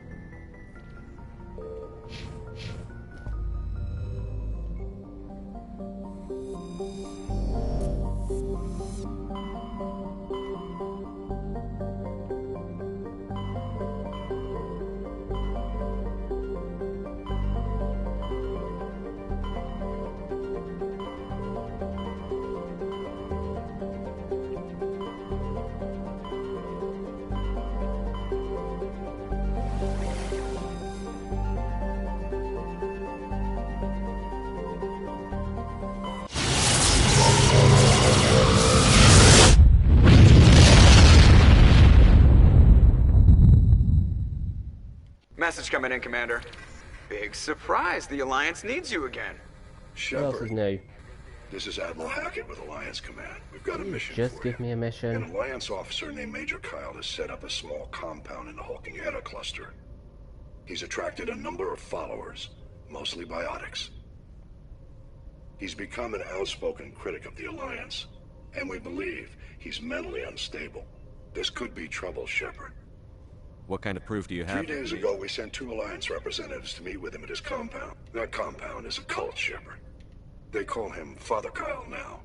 Message coming in, Commander. Big surprise. The Alliance needs you again. What else is new? This is Admiral Hackett with Alliance Command. We've got a mission Just for give you. me a mission. An Alliance officer named Major Kyle has set up a small compound in the Hulking Eta cluster. He's attracted a number of followers, mostly biotics. He's become an outspoken critic of the Alliance, and we believe he's mentally unstable. This could be trouble, Shepard. What kind of proof do you have? 3 days ago, we sent 2 Alliance representatives to meet with him at his compound. That compound is a cult, Shepard. They call him Father Kyle now.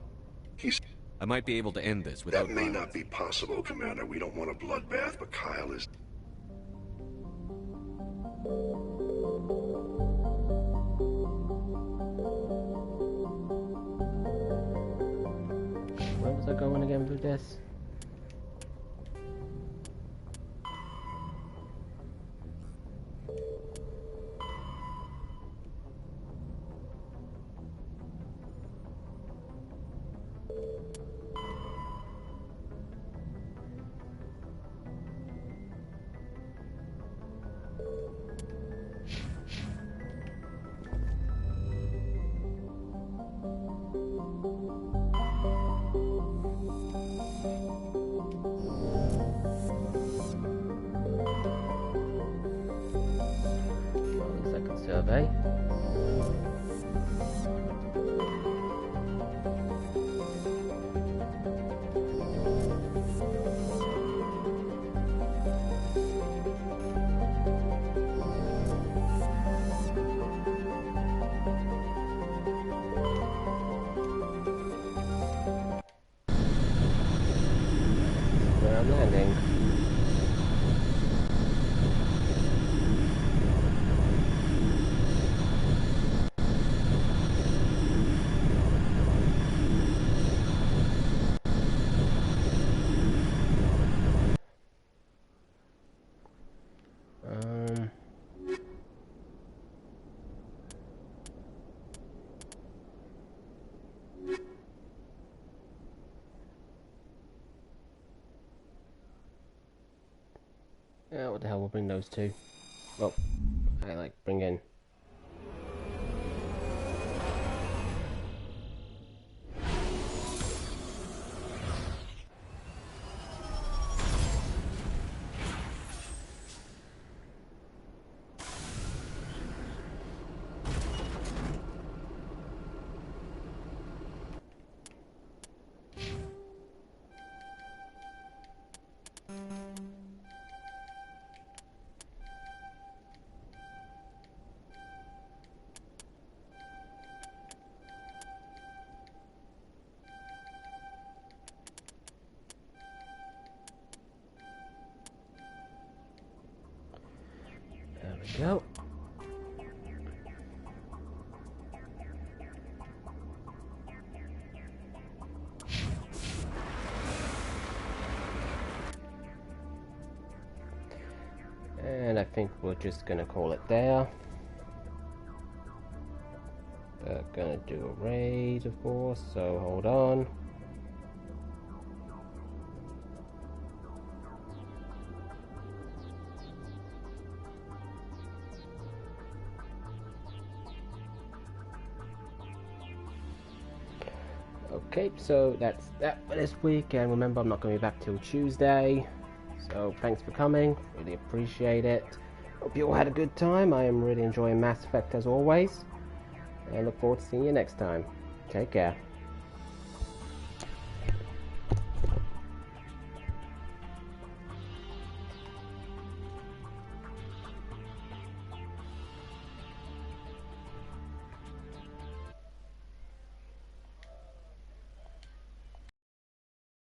I might be able to end this without That may not be possible, Commander. We don't want a bloodbath, but Kyle is... remember this. Survey. Where I'm landing. What the hell will bring those two? Well, I like bring in. There we go. And I think we're just gonna call it there. They're gonna do a raid, of course, so hold on. Okay, so that's that for this week, and remember I'm not going to be back till Tuesday, so thanks for coming, really appreciate it. Hope you all had a good time. I am really enjoying Mass Effect as always, and look forward to seeing you next time. Take care.